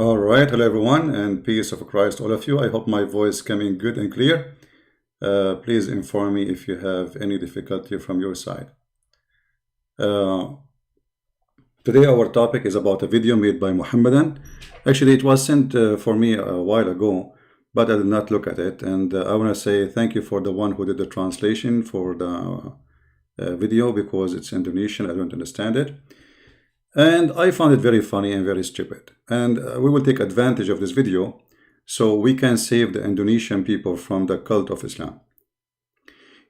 All right, hello everyone, and peace of Christ, all of you. I hope my voice coming good and clear. Please inform me if you have any difficulty from your side. Today our topic is about a video made by Muhammadan. Actually, it was sent for me a while ago, but I did not look at it. And I want to say thank you for the one who did the translation for the video, because it's Indonesian, I don't understand it. And I found it very funny and very stupid. And we will take advantage of this video so we can save the Indonesian people from the cult of Islam.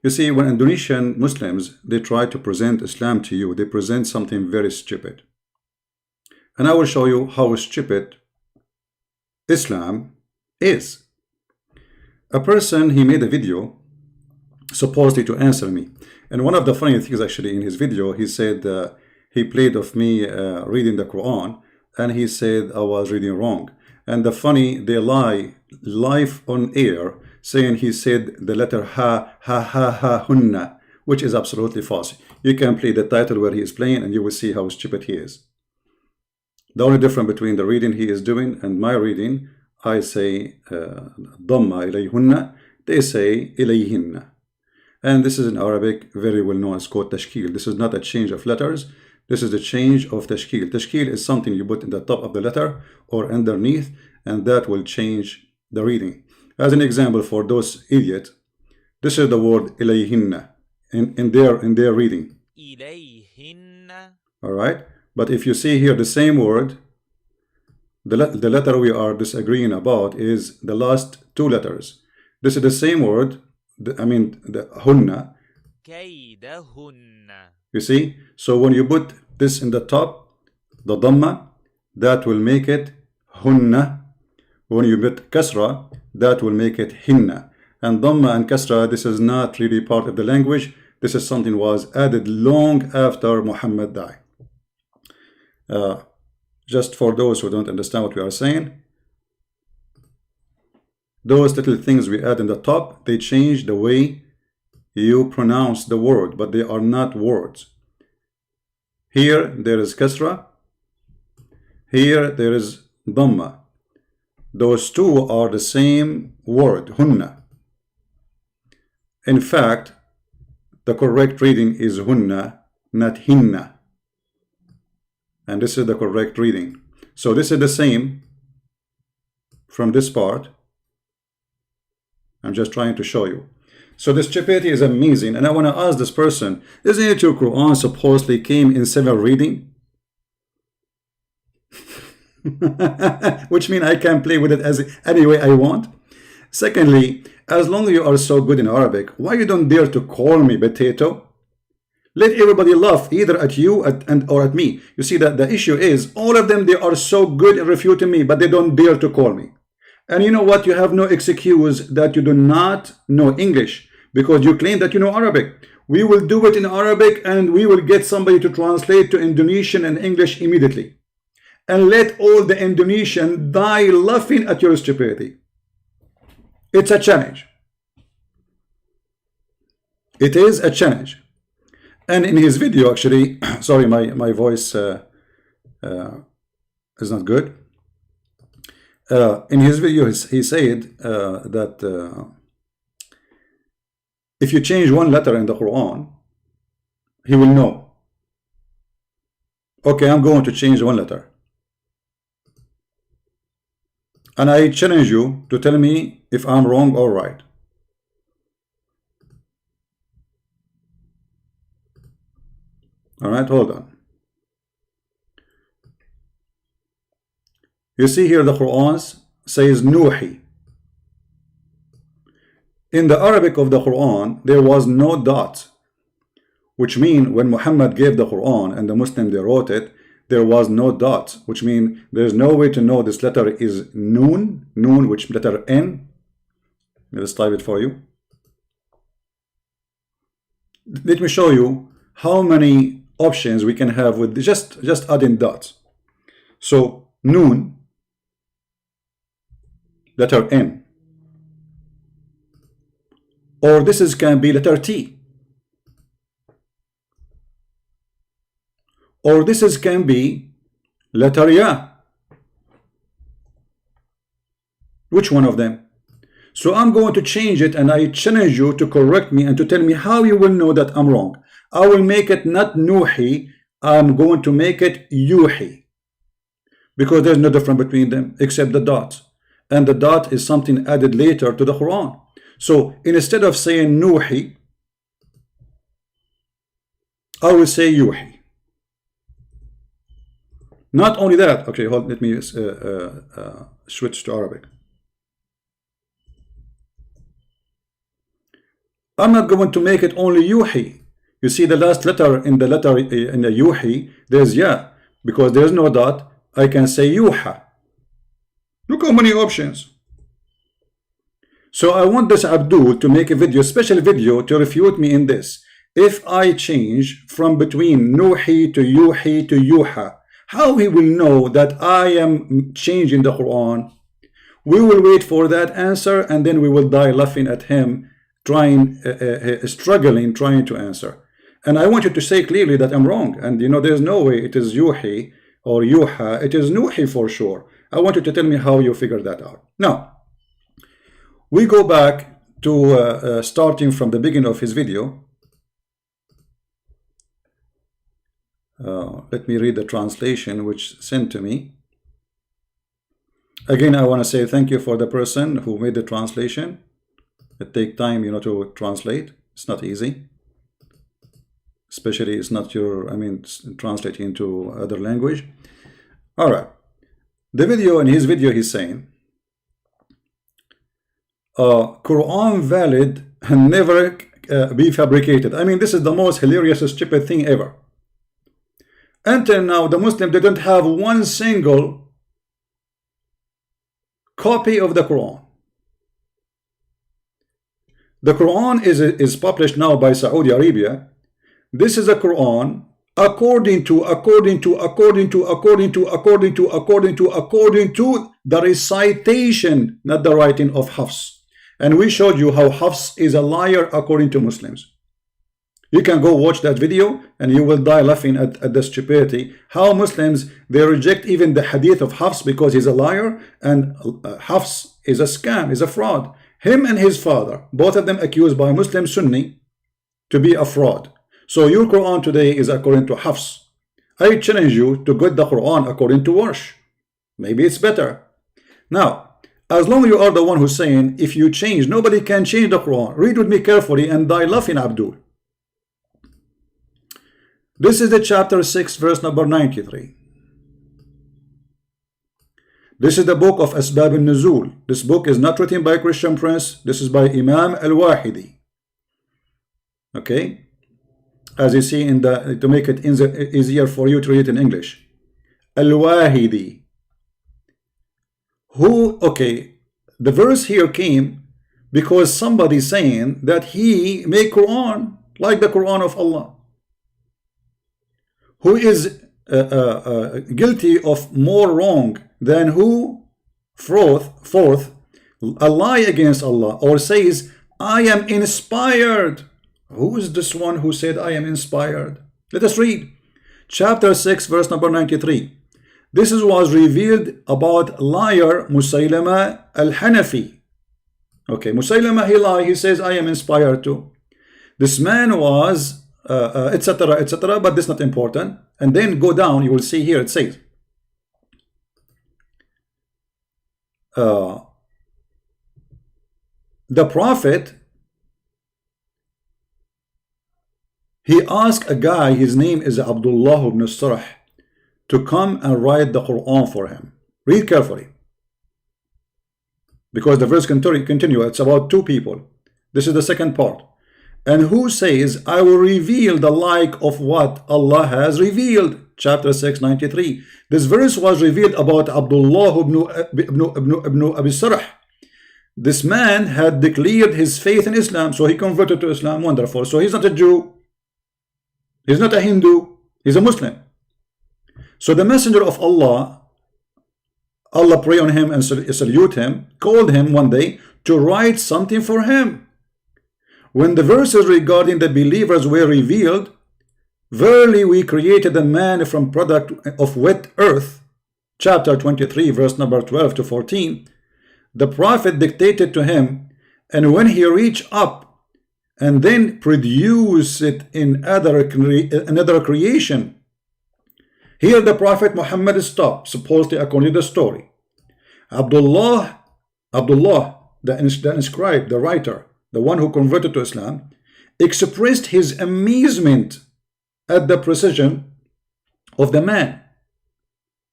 You see, when Indonesian Muslims, they try to present Islam to you, they present something very stupid. And I will show you how stupid Islam is. A person, he made a video supposedly to answer me. And one of the funny things actually in his video, he said, he played of me reading the Quran, and he said I was reading wrong. And the funny, they lie live on air, saying he said the letter ha, ha, ha, ha, hunna, which is absolutely false. You can play the title where he is playing and you will see how stupid he is. The only difference between the reading he is doing and my reading, I say dhamma ilayhunna, they say ilayhinna. And this is in Arabic, very well known, it's called tashkil. This is not a change of letters. This is the change of tashkil. Tashkil is something you put in the top of the letter or underneath, and that will change the reading. As an example for those idiots, this is the word ilayhinna in their reading. Ilayhinna. All right. But if you see here the same word, the letter we are disagreeing about is the last two letters. This is the same word. The hunna. You see, so when you put this in the top, the dhamma, that will make it hunna. When you put kasra, that will make it hinna. And dhamma and kasra, this is not really part of the language. This is something was added long after Muhammad died. Just for those who don't understand what we are saying, those little things we add in the top, they change the way you pronounce the word, but they are not words. Here there is kasra, here there is dhamma. Those two are the same word, hunna. In fact, the correct reading is hunna, not hinna. And this is the correct reading. So this is the same from this part. I'm just trying to show you. So the stupidity is amazing. And I want to ask this person, isn't it your Quran supposedly came in 7 reading? Which means I can play with it as any way I want. Secondly, as long as you are so good in Arabic, why you don't dare to call me potato? Let everybody laugh either at you or at me. You see that the issue is all of them, they are so good at refuting me, but they don't dare to call me. And you know what? You have no excuse that you do not know English because you claim that you know Arabic. We will do it in Arabic and we will get somebody to translate to Indonesian and English immediately. And let all the Indonesian die laughing at your stupidity. It's a challenge. It is a challenge. And in his video, actually, sorry, my voice is not good. In his video, he said that if you change one letter in the Quran, he will know. Okay, I'm going to change one letter. And I challenge you to tell me if I'm wrong or right. All right, hold on. You see here the Quran says Nuhi. In the Arabic of the Quran, there was no dot, which means when Muhammad gave the Quran and the Muslim they wrote it, there was no dot, which means there's no way to know this letter is Noon, which letter N. Let's type it for you. Let me show you how many options we can have with just adding dots. So Noon, letter N, or this can be letter T, or this can be letter Ya, Which one of them? So I'm going to change it, and I challenge you to correct me and to tell me how you will know that I'm wrong. I will make it not Nuhi, I'm going to make it Yuhi, because there's no difference between them except the dot, and the dot is something added later to the Quran. So instead of saying Nuhi, I will say Yuhi. Not only that, okay, hold, let me switch to Arabic. I'm not going to make it only Yuhi. You see the last letter in the Yuhi, there's Ya. Because there's no dot, I can say Yuha. Look how many options. So I want this Abdul to make a video, special video, to refute me in this. If I change from between Nuhi to Yuhi to Yuha, how he will know that I am changing the Quran? We will wait for that answer, and then we will die laughing at him, struggling, trying to answer. And I want you to say clearly that I'm wrong. And you know, there's no way it is Yuhi or Yuha. It is Nuhi for sure. I want you to tell me how you figured that out. Now, we go back to starting from the beginning of his video. Let me read the translation which sent to me. Again, I want to say thank you for the person who made the translation. It takes time, you know, to translate. It's not easy. Especially it's not your, I mean, translating into other language. All right. The video, in his video, he's saying, Quran valid and never be fabricated. I mean, this is the most hilarious, stupid thing ever. Until now, the Muslim didn't have one single copy of the Quran. The Quran is published now by Saudi Arabia. This is a Quran according to the recitation, not the writing of Hafs. And we showed you how Hafs is a liar according to Muslims. You can go watch that video and you will die laughing at the stupidity. How Muslims, they reject even the hadith of Hafs because he's a liar, and Hafs is a scam, is a fraud. Him and his father, both of them accused by Muslim Sunni to be a fraud. So your Quran today is according to Hafs. I challenge you to get the Quran according to Warsh. Maybe it's better. Now, as long as you are the one who's saying, if you change, nobody can change the Quran. Read with me carefully and die laughing, Abdul. This is the chapter 6, verse number 93. This is the book of Asbab al-Nuzul. This book is not written by Christian Prince. This is by Imam al-Wahidi. Okay? As you see, in the, to make it easier for you to read it in English. Al-Wahidi. Who, okay, the verse here came because somebody saying that he made Quran like the Quran of Allah. Who is guilty of more wrong than who forth a lie against Allah, or says, I am inspired. Who is this one who said I am inspired? Let us read chapter 6, verse number 93. This was revealed about liar Musaylama al-Hanafi. Okay, Musaylama, he lied, he says I am inspired too. This man was etc., etc., but this is not important. And then go down, you will see here it says the prophet, he asked a guy, his name is Abdullah ibn Sarh, to come and write the Quran for him. Read carefully, because the verse continue. It's about two people. This is the second part. And who says, I will reveal the like of what Allah has revealed. Chapter 6, 93. This verse was revealed about Abdullah ibn Abi Sarh. This man had declared his faith in Islam, so he converted to Islam. Wonderful. So he's not a Jew. He's not a Hindu. He's a Muslim. So the messenger of Allah, Allah pray on him and salute him, called him one day to write something for him. When the verses regarding the believers were revealed, verily we created a man from product of wet earth, chapter 23, verse number 12 to 14. The Prophet dictated to him, and when he reached up and then produce it in another creation, here the Prophet Muhammad stopped, supposedly according to the story. Abdullah, the inscribed, the writer, the one who converted to Islam, expressed his amazement at the precision of the man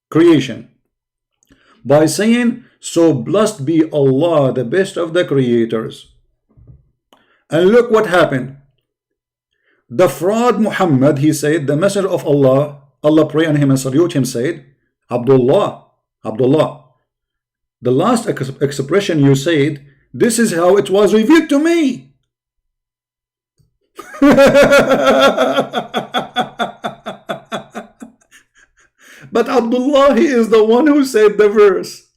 creation by saying, so blessed be Allah, the best of the creators. And look what happened. The fraud Muhammad, he said, the messenger of Allah, Allah pray on him and salute him, said, Abdullah, the last expression you said, this is how it was revealed to me. But Abdullah, he is the one who said the verse.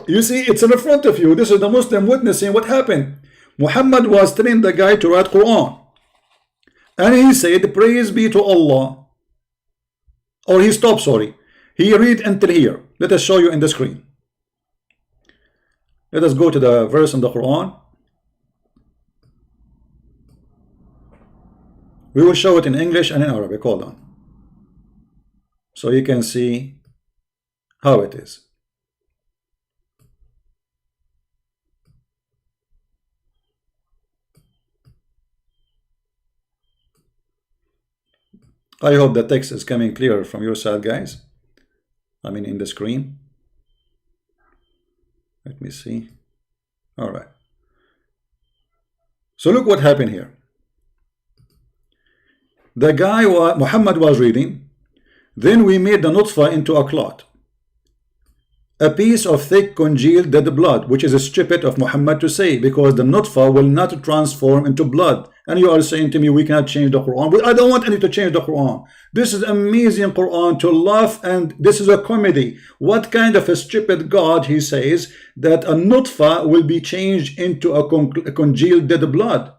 You see, it's in front of you. This is the Muslim witnessing what happened. Muhammad was telling the guy to write Quran, and he said, praise be to Allah. Or he stopped, sorry. He read until here. Let us show you in the screen. Let us go to the verse in the Quran. We will show it in English and in Arabic. Hold on. So you can see how it is. I hope the text is coming clear from your side, guys. I mean, in the screen. Let me see. All right. So look what happened here. The guy, Muhammad was reading, then we made the nutfa into a clot, a piece of thick congealed dead blood, which is stupid of Muhammad to say, because the nutfa will not transform into blood. And you are saying to me, we cannot change the Quran. But I don't want any to change the Quran. This is amazing Quran to laugh, and this is a comedy. What kind of a stupid God, he says, that a nutfa will be changed into a congealed dead blood?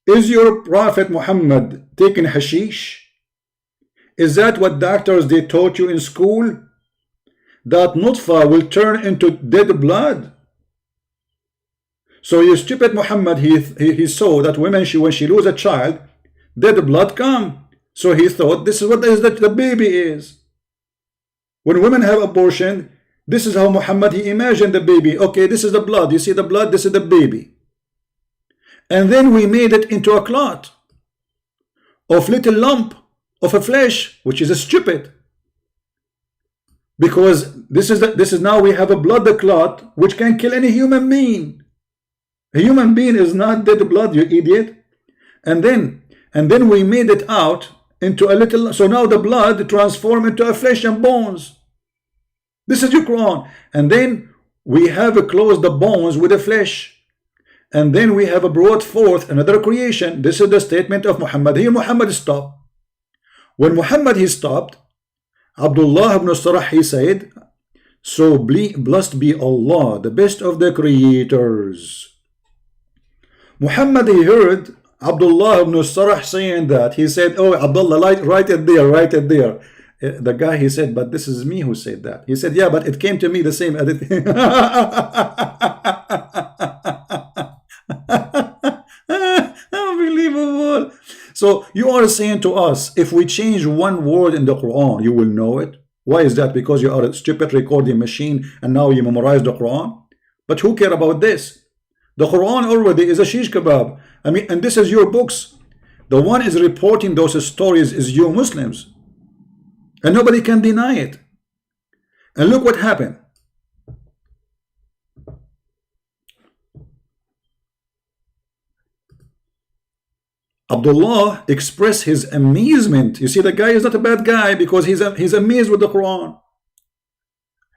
Is your Prophet Muhammad taking hashish? Is that what doctors they taught you in school? That nutfa will turn into dead blood? So you stupid Muhammad, he saw that women, when she lose a child, dead blood come. So he thought this is what the baby is. When women have abortion, this is how Muhammad, he imagined the baby. Okay, this is the blood. You see the blood, this is the baby. And then we made it into a clot of little lump of a flesh, which is a stupid. Because this is now we have a blood clot which can kill any human being. A human being is not dead blood, you idiot. And then we made it out into a little, so now the blood transformed into a flesh and bones. This is your Quran. And then we have closed the bones with the flesh. And then we have brought forth another creation. This is the statement of Muhammad. Here Muhammad stopped. When Muhammad he stopped, Abdullah ibn Sarah, he said, so blessed be Allah, the best of the creators. Muhammad, he heard Abdullah ibn Sarah saying that. He said, oh, Abdullah, write it there, write it there. The guy, he said, but this is me who said that. He said, yeah, but it came to me the same edit. Unbelievable. So you are saying to us, if we change one word in the Quran, you will know it. Why is that? Because you are a stupid recording machine and now you memorize the Quran. But who care about this? The Quran already is a shish kebab. I mean, and this is your books. The one is reporting those stories is you Muslims. And nobody can deny it. And look what happened. Abdullah expressed his amazement. You see, the guy is not a bad guy because he's amazed with the Quran.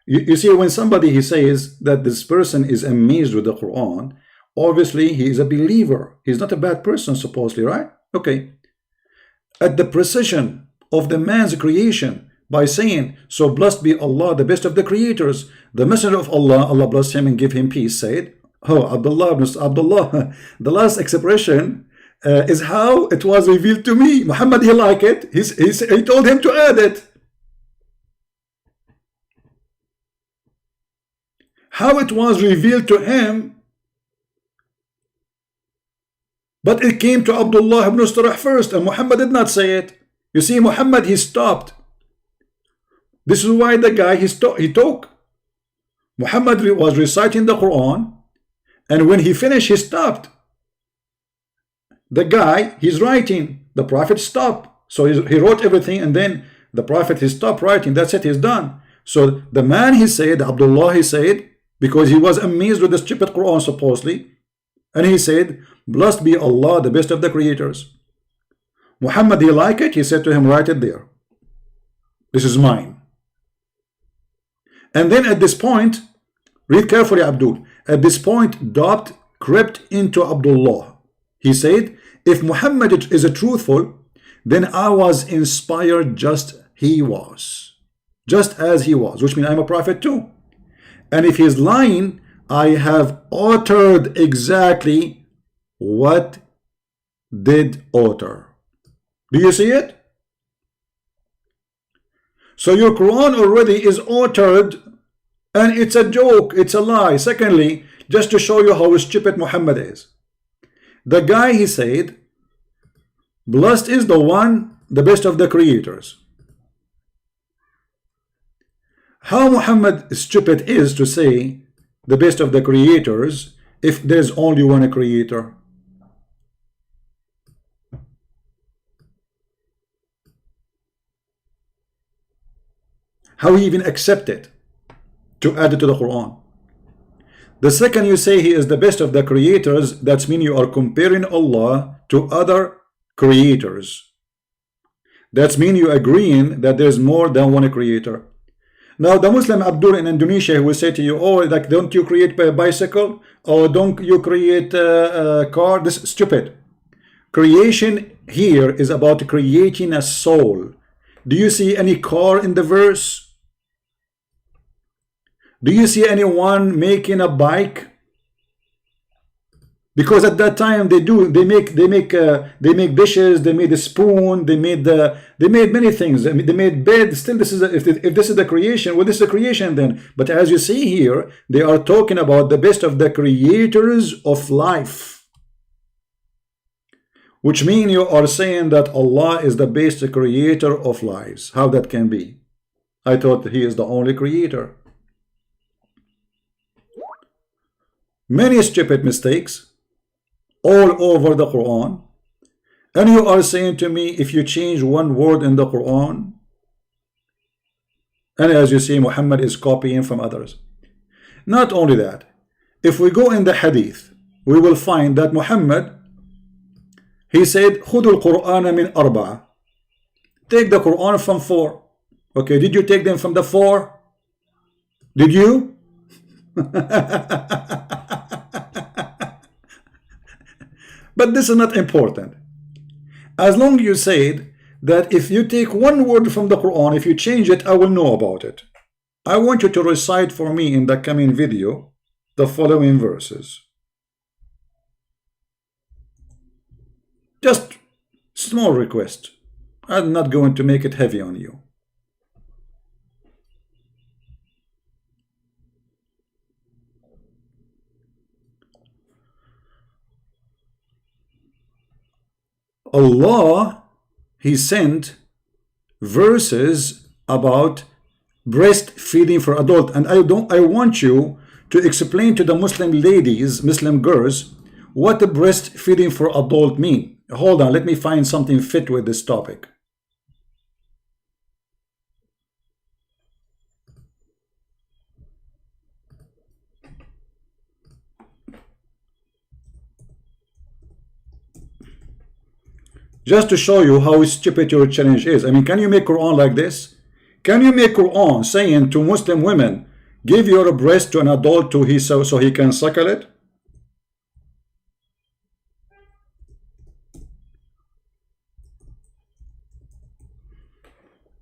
You see, when somebody he says that this person is amazed with the Quran, obviously he is a believer. He's not a bad person, supposedly, right? Okay. At the precision of the man's creation, by saying, so blessed be Allah, the best of the creators, the messenger of Allah, Allah bless him and give him peace, said, oh, Abdullah, the last expression is how it was revealed to me. Muhammad, he liked it. He told him to add it. how it was revealed to him, but it came to Abdullah ibn Ustarah first, and Muhammad did not say it. You see, Muhammad, he stopped. This is why the guy, he talked. Muhammad was reciting the Quran, and when he finished, he stopped. The guy, he's writing. The Prophet stopped. So he wrote everything, and then the Prophet, he stopped writing. That's it, he's done. So the man, he said, Abdullah, he said, because he was amazed with the stupid Quran, supposedly, and he said, blessed be Allah, the best of the creators. Muhammad, he liked it. He said to him, write it there. This is mine. And then at this point, read carefully, Abdul. At this point, doubt crept into Abdullah. He said, if Muhammad is a truthful, then I was inspired just as he was, which means I'm a prophet too. And if he's lying, I have uttered exactly what did utter. Do you see it? So your Quran already is uttered, and it's a joke, it's a lie. Secondly, just to show you how stupid Muhammad is, the guy, he said, blessed is the one, the best of the creators. How Muhammad stupid is to say the best of the creators if there's only one creator? How he even accept it to add it to the Quran? The second you say he is the best of the creators, that's mean you are comparing Allah to other creators. That's mean you agreeing that there's more than one creator. Now the Muslim Abdul in Indonesia will say to you, oh, like, don't you create a bicycle, or don't you create a car? This is stupid. Creation here is about creating a soul. Do you see any car in the verse? Do you see anyone making a bike? Because at that time they make dishes, they made a spoon, they made many things. I mean, they made bed. Still, this is if this is the creation, well, this is the creation then. But as you see here, they are talking about the best of the creators of life, which means you are saying that Allah is the best creator of lives. How that can be? I thought He is the only creator. Many stupid mistakes all over the Quran, and you are saying to me, if you change one word in the Quran, and as you see, Muhammad is copying from others. Not only that, if we go in the hadith, we will find that Muhammad, he said, خُذُوا الْقُرْآنَ مِنْ أَرْبَعَةٍ. Take the Quran from 4. Okay, did you take them from the 4? Did you? But this is not important. As long as you said that if you take one word from the Quran, if you change it, I will know about it. I want you to recite for me in the coming video the following verses. Just small request. I'm not going to make it heavy on you. Allah, He sent verses about breastfeeding for adult, and I want you to explain to the Muslim ladies, Muslim girls, what the breastfeeding for adult mean. Hold on, let me find something fit with this topic. Just to show you how stupid your challenge is. I mean, can you make Quran like this? Can you make Quran saying to Muslim women, give your breast to an adult so he can suckle it?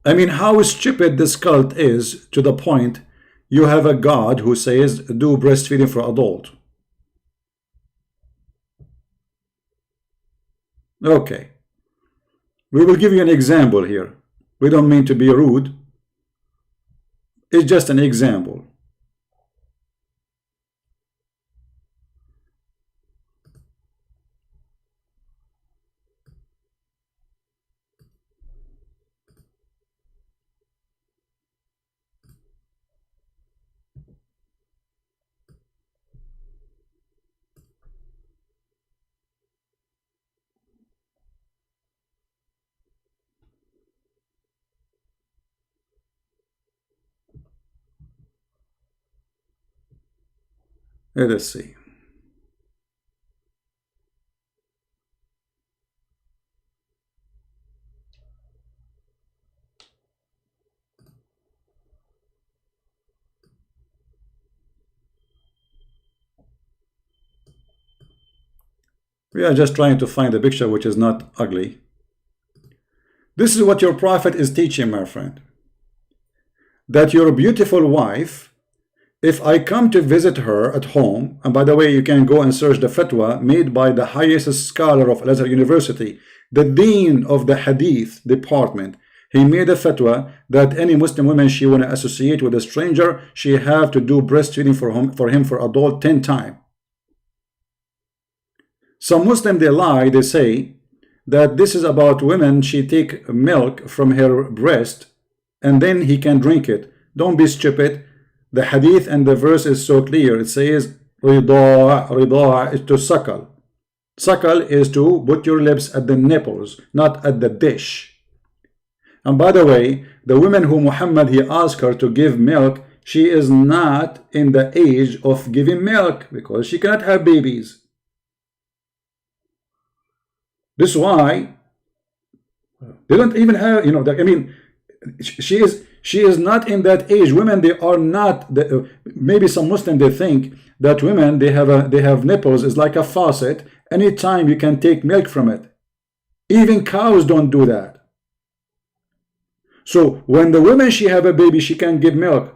I mean, how stupid this cult is, to the point you have a God who says do breastfeeding for adult. Okay. We will give you an example here. We don't mean to be rude. It's just an example. Let us see. We are just trying to find a picture which is not ugly. This is what your prophet is teaching, my friend. That your beautiful wife, if I come to visit her at home, and by the way, you can go and search the fatwa made by the highest scholar of Al-Azhar University, the dean of the hadith department. He made a fatwa that any Muslim woman she want to associate with a stranger, she have to do breastfeeding for him for adult 10 times. Some Muslim, they lie, they say that this is about women, she take milk from her breast and then he can drink it. Don't be stupid. The hadith and the verse is so clear. It says rida'a is to suckle. Suckle is to put your lips at the nipples, not at the dish. And by the way, the woman who Muhammad he asked her to give milk, she is not in the age of giving milk because she cannot have babies. This is why they don't even have, I mean, she is not in that age. Women, they are not. Maybe some Muslim, they think that women, they have nipples. It's like a faucet. Anytime you can take milk from it. Even cows don't do that. So when the woman she have a baby, she can give milk.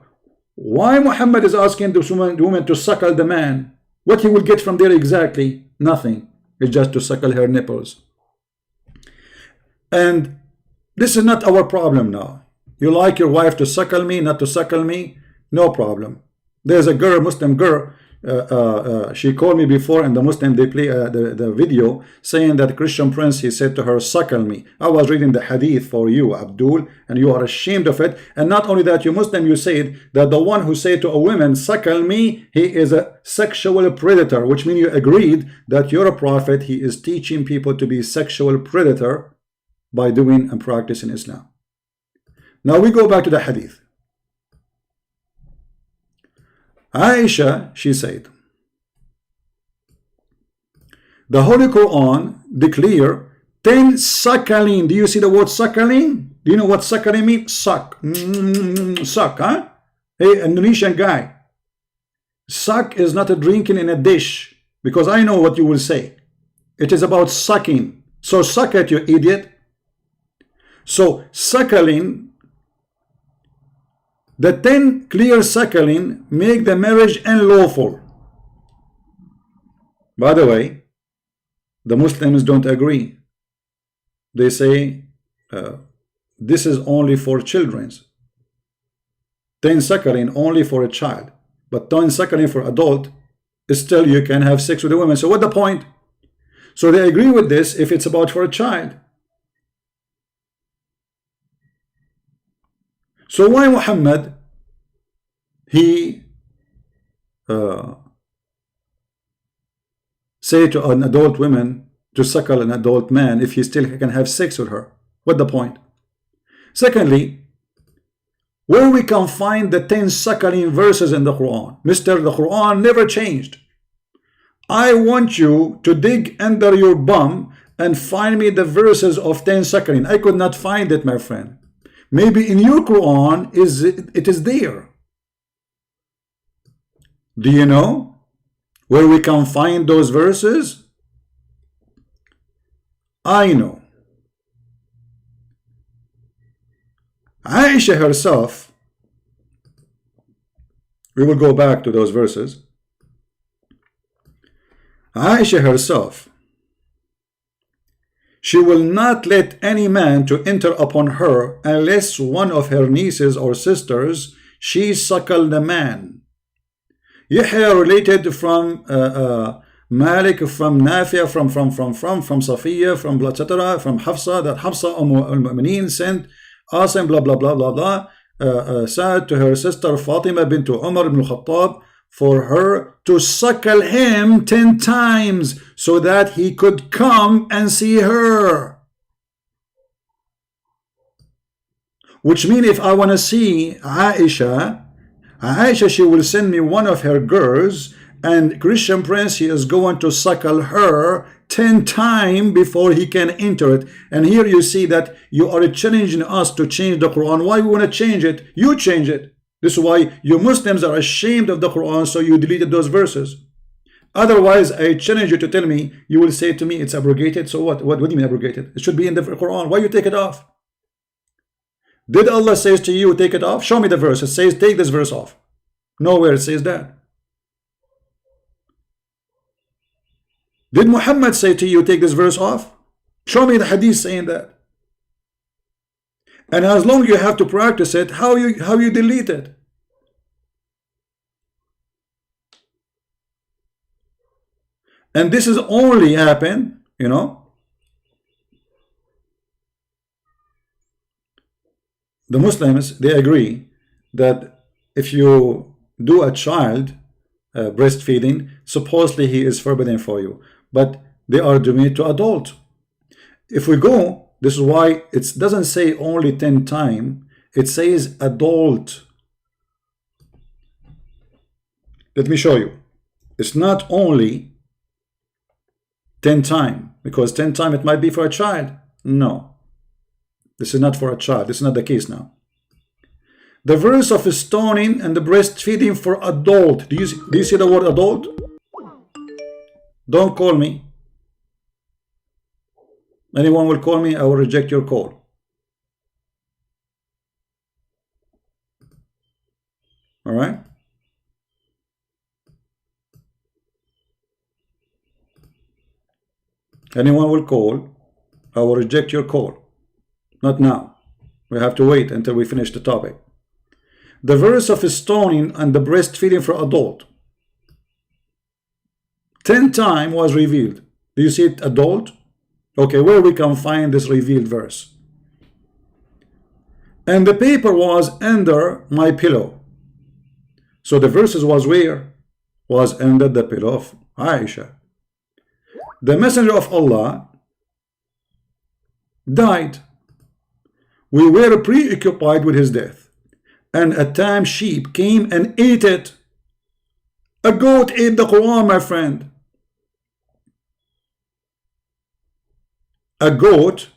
Why Muhammad is asking the woman to suckle the man? What he will get from there exactly? Nothing. It's just to suckle her nipples. And this is not our problem now. You like your wife to suckle me, not to suckle me? No problem. There's a girl, Muslim girl, she called me before, and the Muslim, they play the video saying that Christian prince, he said to her, suckle me. I was reading the hadith for you, Abdul, and you are ashamed of it. And not only that, you Muslim, you said that the one who said to a woman, suckle me, he is a sexual predator, which means you agreed that you're a prophet, he is teaching people to be sexual predator by doing and practicing Islam. Now we go back to the hadith. Aisha, she said, the Holy Quran declare 10 suckling. Do you see the word suckling? Do you know what suckling means? Suck. Suck, huh? Hey, Indonesian guy. Suck is not a drinking in a dish, because I know what you will say. It is about sucking. So suck it, you idiot. So suckling, the 10 clear suckling make the marriage unlawful. By the way, the Muslims don't agree. They say this is only for children. 10 suckling only for a child, but 10 suckling for adult, still you can have sex with a woman. So what's the point? So they agree with this if it's about for a child. So why Muhammad, he say to an adult woman to suckle an adult man if he still can have sex with her? What the point? Secondly, where we can find the 10 suckling verses in the Quran? Mr. The Quran never changed. I want you to dig under your bum and find me the verses of 10 suckling. I could not find it, my friend. Maybe in your Quran it is there. Do you know where we can find those verses? I know. Aisha herself, we will go back to those verses. Aisha herself, she will not let any man to enter upon her unless one of her nieces or sisters, she suckled the man. Yahya related from Malik, from Nafi, from Safiya, from etc., from Hafsa, that Hafsa al-Mu'mineen sent Asim, blah blah blah blah blah, said to her sister Fatima bint Umar ibn Khattab for her to suckle him 10 times so that he could come and see her. Which means if I want to see Aisha, she will send me one of her girls and Christian Prince, he is going to suckle her 10 times before he can enter it. And here you see that you are challenging us to change the Quran. Why we want to change it? You change it. This is why you Muslims are ashamed of the Quran, so you deleted those verses. Otherwise, I challenge you to tell me, you will say to me, it's abrogated. So what? What do you mean abrogated? It should be in the Quran. Why you take it off? Did Allah says to you, take it off? Show me the verse. It says, take this verse off. Nowhere it says that. Did Muhammad say to you, take this verse off? Show me the hadith saying that. And as long as you have to practice it, how you delete it? And this is only happen, you know. The Muslims, they agree that if you do a child breastfeeding, supposedly he is forbidden for you, but they are doing it to adult. If we go, this is why it doesn't say only 10 times, it says adult. Let me show you. It's not only 10 times, because 10 times it might be for a child. No, this is not for a child. This is not the case now. The verse of stoning and the breastfeeding for adult. Do you see the word adult? Don't call me. Anyone will call me, I will reject your call. All right? Anyone will call, I will reject your call. Not now. We have to wait until we finish the topic. The verse of stoning and the breastfeeding for adult. 10 times was revealed. Do you see it, adult? Okay, where we can find this revealed verse? And the paper was under my pillow. So the verses was where? Was under the pillow of Aisha. The messenger of Allah died. We were preoccupied with his death, and a tame sheep came and ate it. A goat ate the Quran, my friend. A goat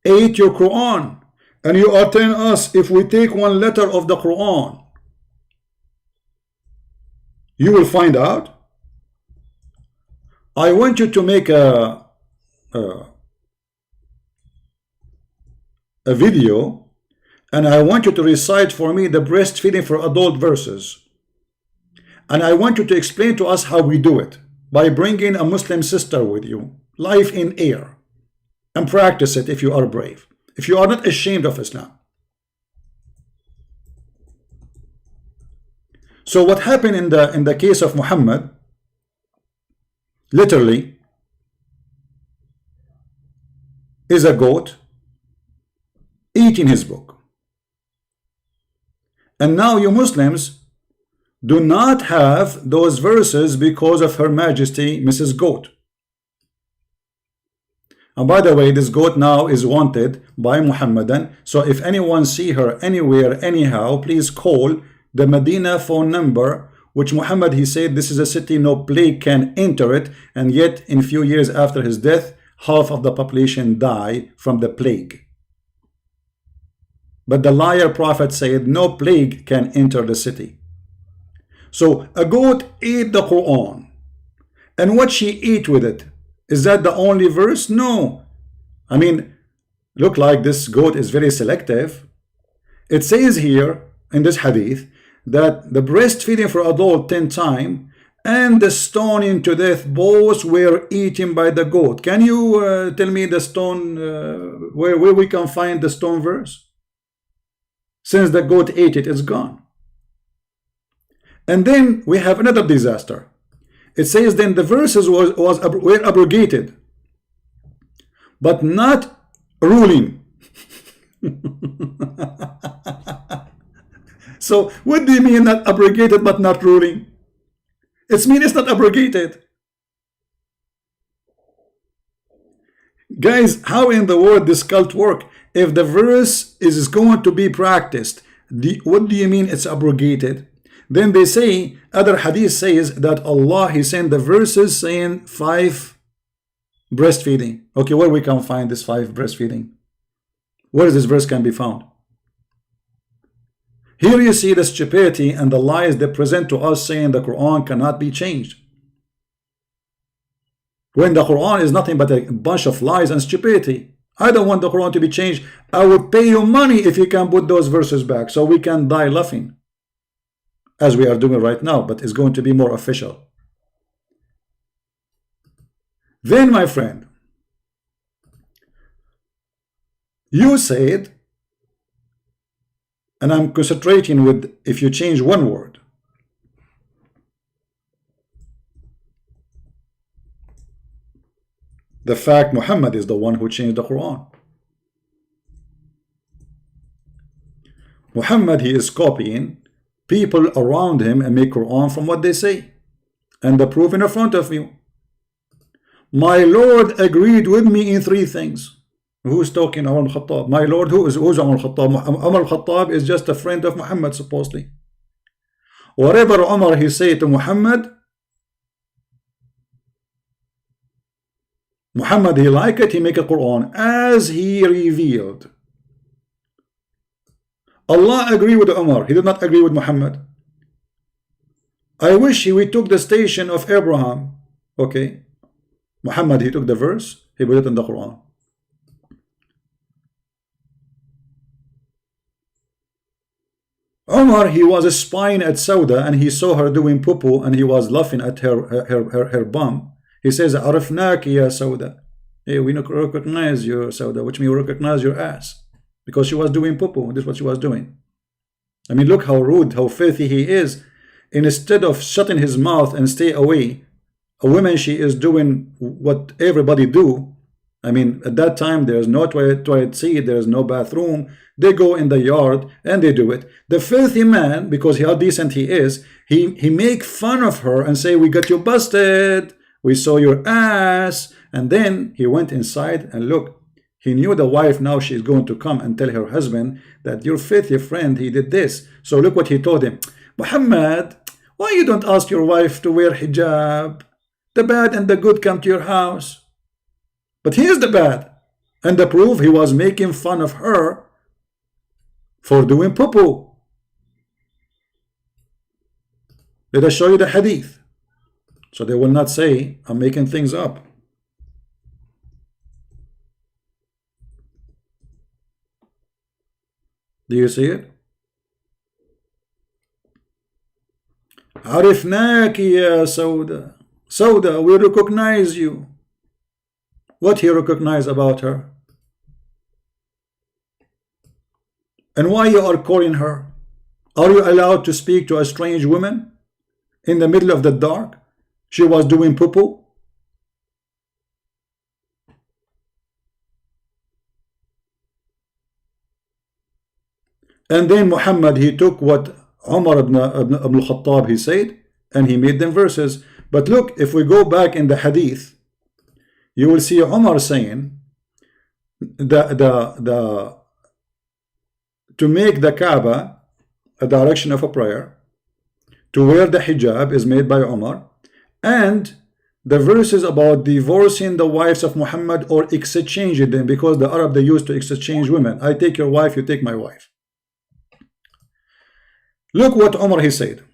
ate your Quran, and you are telling us if we take one letter of the Quran, you will find out. I want you to make a video, and I want you to recite for me the breastfeeding for adult verses, and I want you to explain to us how we do it by bringing a Muslim sister with you live in air, and practice it if you are brave, if you are not ashamed of Islam. So what happened in the case of Muhammad, literally, is a goat eating his book. And now you Muslims do not have those verses because of Her Majesty Mrs. Goat. And by the way, this goat now is wanted by Muhammadan. So if anyone see her anywhere, anyhow, please call the Medina phone number, which Muhammad, he said, this is a city no plague can enter it, and yet in few years after his death, half of the population die from the plague. But the liar prophet said no plague can enter the city. So a goat ate the Quran, and what she ate with it, is that the only verse? No. I mean, look like this goat is very selective. It says here in this hadith that the breastfeeding for adult 10 times and the stoning to death both were eaten by the goat. Can you tell me the stone, where we can find the stone verse? Since the goat ate it, it's gone. And then we have another disaster. It says then the verses were abrogated, but not ruling. So what do you mean not abrogated but not ruling? It means it's not abrogated. Guys, how in the world this cult work? If the verse is going to be practiced, what do you mean it's abrogated? Then they say, other hadith says that Allah, He sent the verses saying 5 breastfeeding. Okay, where we can find this 5 breastfeeding? Where this verse can be found? Here you see the stupidity and the lies they present to us, saying the Quran cannot be changed, when the Quran is nothing but a bunch of lies and stupidity. I don't want the Quran to be changed. I would pay you money if you can put those verses back so we can die laughing, as we are doing right now, but it's going to be more official. Then, my friend, you said, and I'm concentrating with, if you change one word, the fact Muhammad is the one who changed the Quran. Muhammad, he is copying people around him and make Quran from what they say, and the proof in front of you. My Lord agreed with me in 3 things. Who's talking? Umar al-Khattab. My Lord, who's Umar al-Khattab? Umar al-Khattab is just a friend of Muhammad, supposedly. Whatever Umar he say to Muhammad, Muhammad he like it, he make a Quran as he revealed. Allah agree with Umar, he did not agree with Muhammad. I wish we took the station of Abraham. Okay, Muhammad he took the verse, he put it in the Quran. Umar, he was spying at Sauda and he saw her doing poo and he was laughing at her bum. He says, Arafnaki ya Sauda. Hey, we recognize you, Sauda, which means we recognize your ass. Because she was doing poo. This is what she was doing. I mean, look how rude, how filthy he is. Instead of shutting his mouth and stay away, a woman, she is doing what everybody do. I mean, at that time, there's no toilet seat, there's no bathroom. They go in the yard and they do it. The filthy man, because how decent he is, he make fun of her and say, we got you busted. We saw your ass. And then he went inside and look, he knew the wife, now she's going to come and tell her husband that your filthy friend, he did this. So look what he told him. Muhammad, why you don't ask your wife to wear hijab? The bad and the good come to your house. But he is the bad. And the proof, he was making fun of her for doing poo. Let us show you the hadith, so they will not say I'm making things up. Do you see it? Arifnaki ya Sauda. Sauda, we recognize you. What he recognized about her? And why you are calling her? Are you allowed to speak to a strange woman in the middle of the dark? She was doing poo. And then Muhammad, he took what Umar ibn al-Khattab he said, and he made them verses. But look, if we go back in the hadith, you will see Umar saying to make the Kaaba a direction of a prayer, to wear the hijab is made by Umar, and the verses about divorcing the wives of Muhammad or exchanging them, because the Arab, they used to exchange women. I take your wife, you take my wife. Look what Umar he said.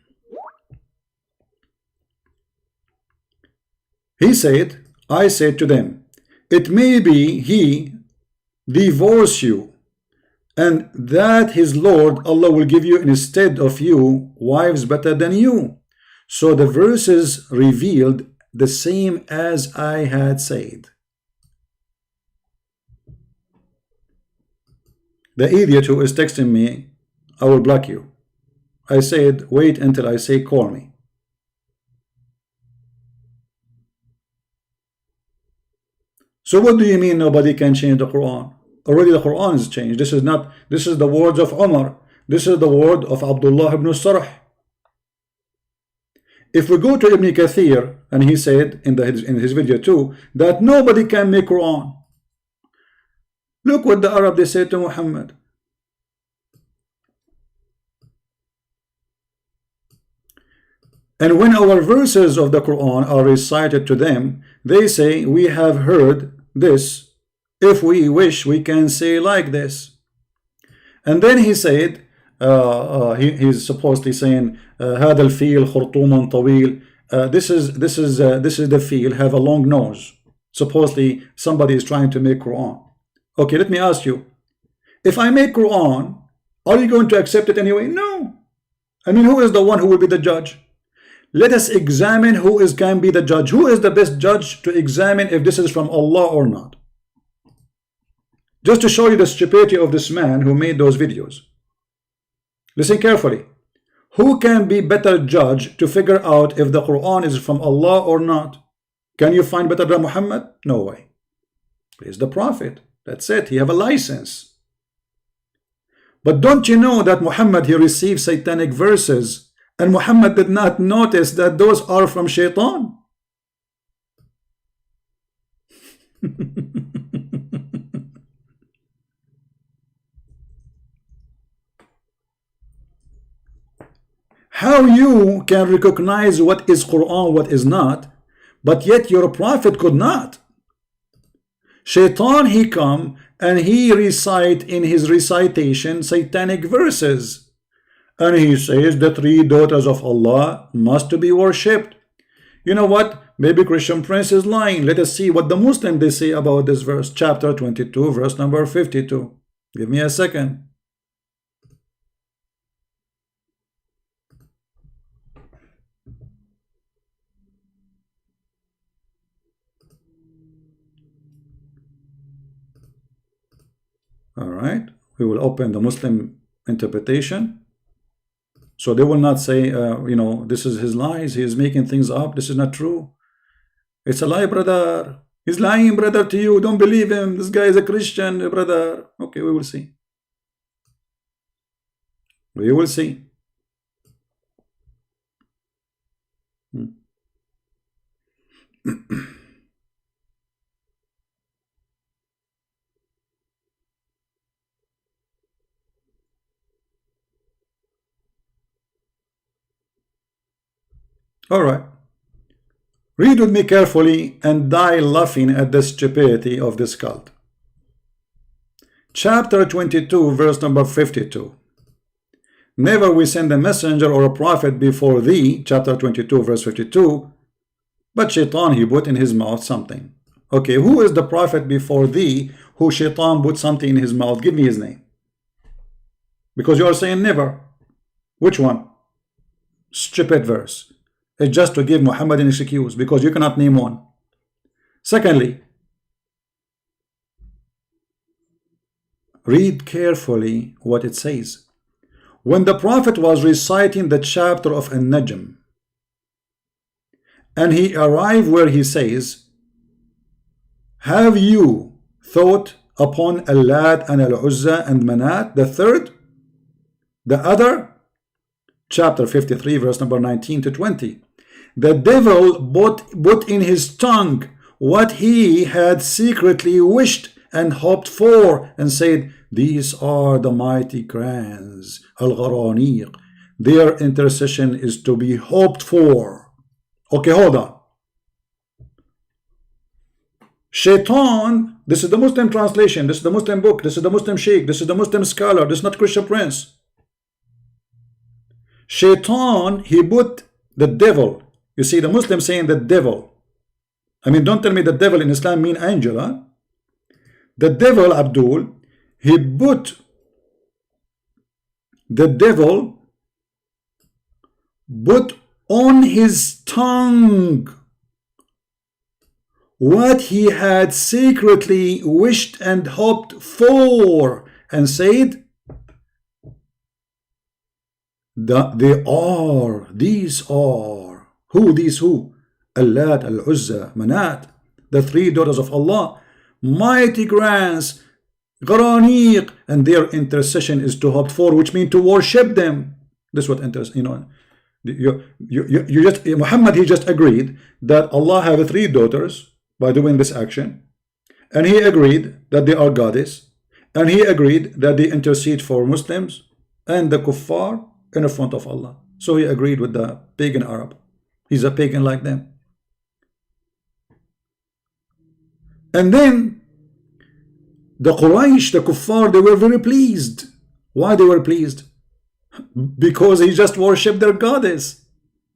He said, I said to them, it may be he divorce you, and that his Lord Allah will give you instead of you wives better than you. So the verses revealed the same as I had said. The idiot who is texting me, I will block you. I said, wait until I say call me. So what do you mean nobody can change the Quran? Already the Quran is changed. This is the words of Umar. This is the word of Abdullah ibn Sarh. If we go to Ibn Kathir, and he said in his video too, that nobody can make Quran. Look what the Arab they said to Muhammad. And when our verses of the Quran are recited to them, they say, we have heard this. If we wish, we can say like this. And then he said, he's supposedly saying, هذا الفيل خرطوم طويل. This is the feel, have a long nose. Supposedly somebody is trying to make Quran. Okay, let me ask you, if I make Quran, are you going to accept it anyway? No. I mean, who is the one who will be the judge? Let us examine who can be the judge. Who is the best judge to examine if this is from Allah or not? Just to show you the stupidity of this man who made those videos. Listen carefully. Who can be better judge to figure out if the Quran is from Allah or not? Can you find better than Muhammad? No way. He's the Prophet. That's it. He have a license. But don't you know that Muhammad, he received satanic verses, and Muhammad did not notice that those are from Shaitan? How you can recognize what is Quran, what is not, but yet your prophet could not? Shaitan, he come and he recite in his recitation satanic verses, and he says the three daughters of Allah must be worshipped. You know what? Maybe Christian Prince is lying. Let us see what the Muslim they say about this verse, chapter 22, verse number 52. Give me a second. All right, we will open the Muslim interpretation, so they will not say, you know, this is his lies, he is making things up, this is not true. It's a lie, brother. He's lying, brother, to you. Don't believe him. This guy is a Christian, brother. Okay, we will see. We will see. All right. Read with me carefully and die laughing at the stupidity of this cult. Chapter 22, verse number 52. Never we send a messenger or a prophet before thee, chapter 22, verse 52, but Shaitan, he put in his mouth something. Okay, who is the prophet before thee who Shaitan put something in his mouth? Give me his name. Because you are saying never. Which one? Stupid verse. It's just to give Muhammad an excuse, because you cannot name one. Secondly, read carefully what it says. When the Prophet was reciting the chapter of An-Najm, and he arrived where he says, have you thought upon Al-Lat and Al-Uzza and Manat, the third, the other? Chapter 53, verse number 19 to 20. The devil put in his tongue what he had secretly wished and hoped for, and said, these are the mighty crowns, al-gharaniq. Their intercession is to be hoped for. Okay, hold on. Shaitan, this is the Muslim translation, this is the Muslim book, this is the Muslim sheikh, this is the Muslim scholar, this is not Christian Prince. Shaitan, he put the devil. You see, the Muslim saying the devil. I mean, don't tell me the devil in Islam mean angel, huh? The devil, Abdul, he put the devil put on his tongue what he had secretly wished and hoped for, and said, these are. Who? These who? Al-Lat, Al-Uzza, Manat, the three daughters of Allah, mighty grands, Gharaniq, and their intercession is to hope for, which means to worship them. This is what interest, you know. You just, Muhammad, he just agreed that Allah have three daughters by doing this action, and he agreed that they are goddess, and he agreed that they intercede for Muslims and the kuffar in front of Allah. So he agreed with the pagan Arab. He's a pagan like them. And then the Quraysh, the Kuffar, they were very pleased. Why they were pleased? Because he just worshipped their goddess.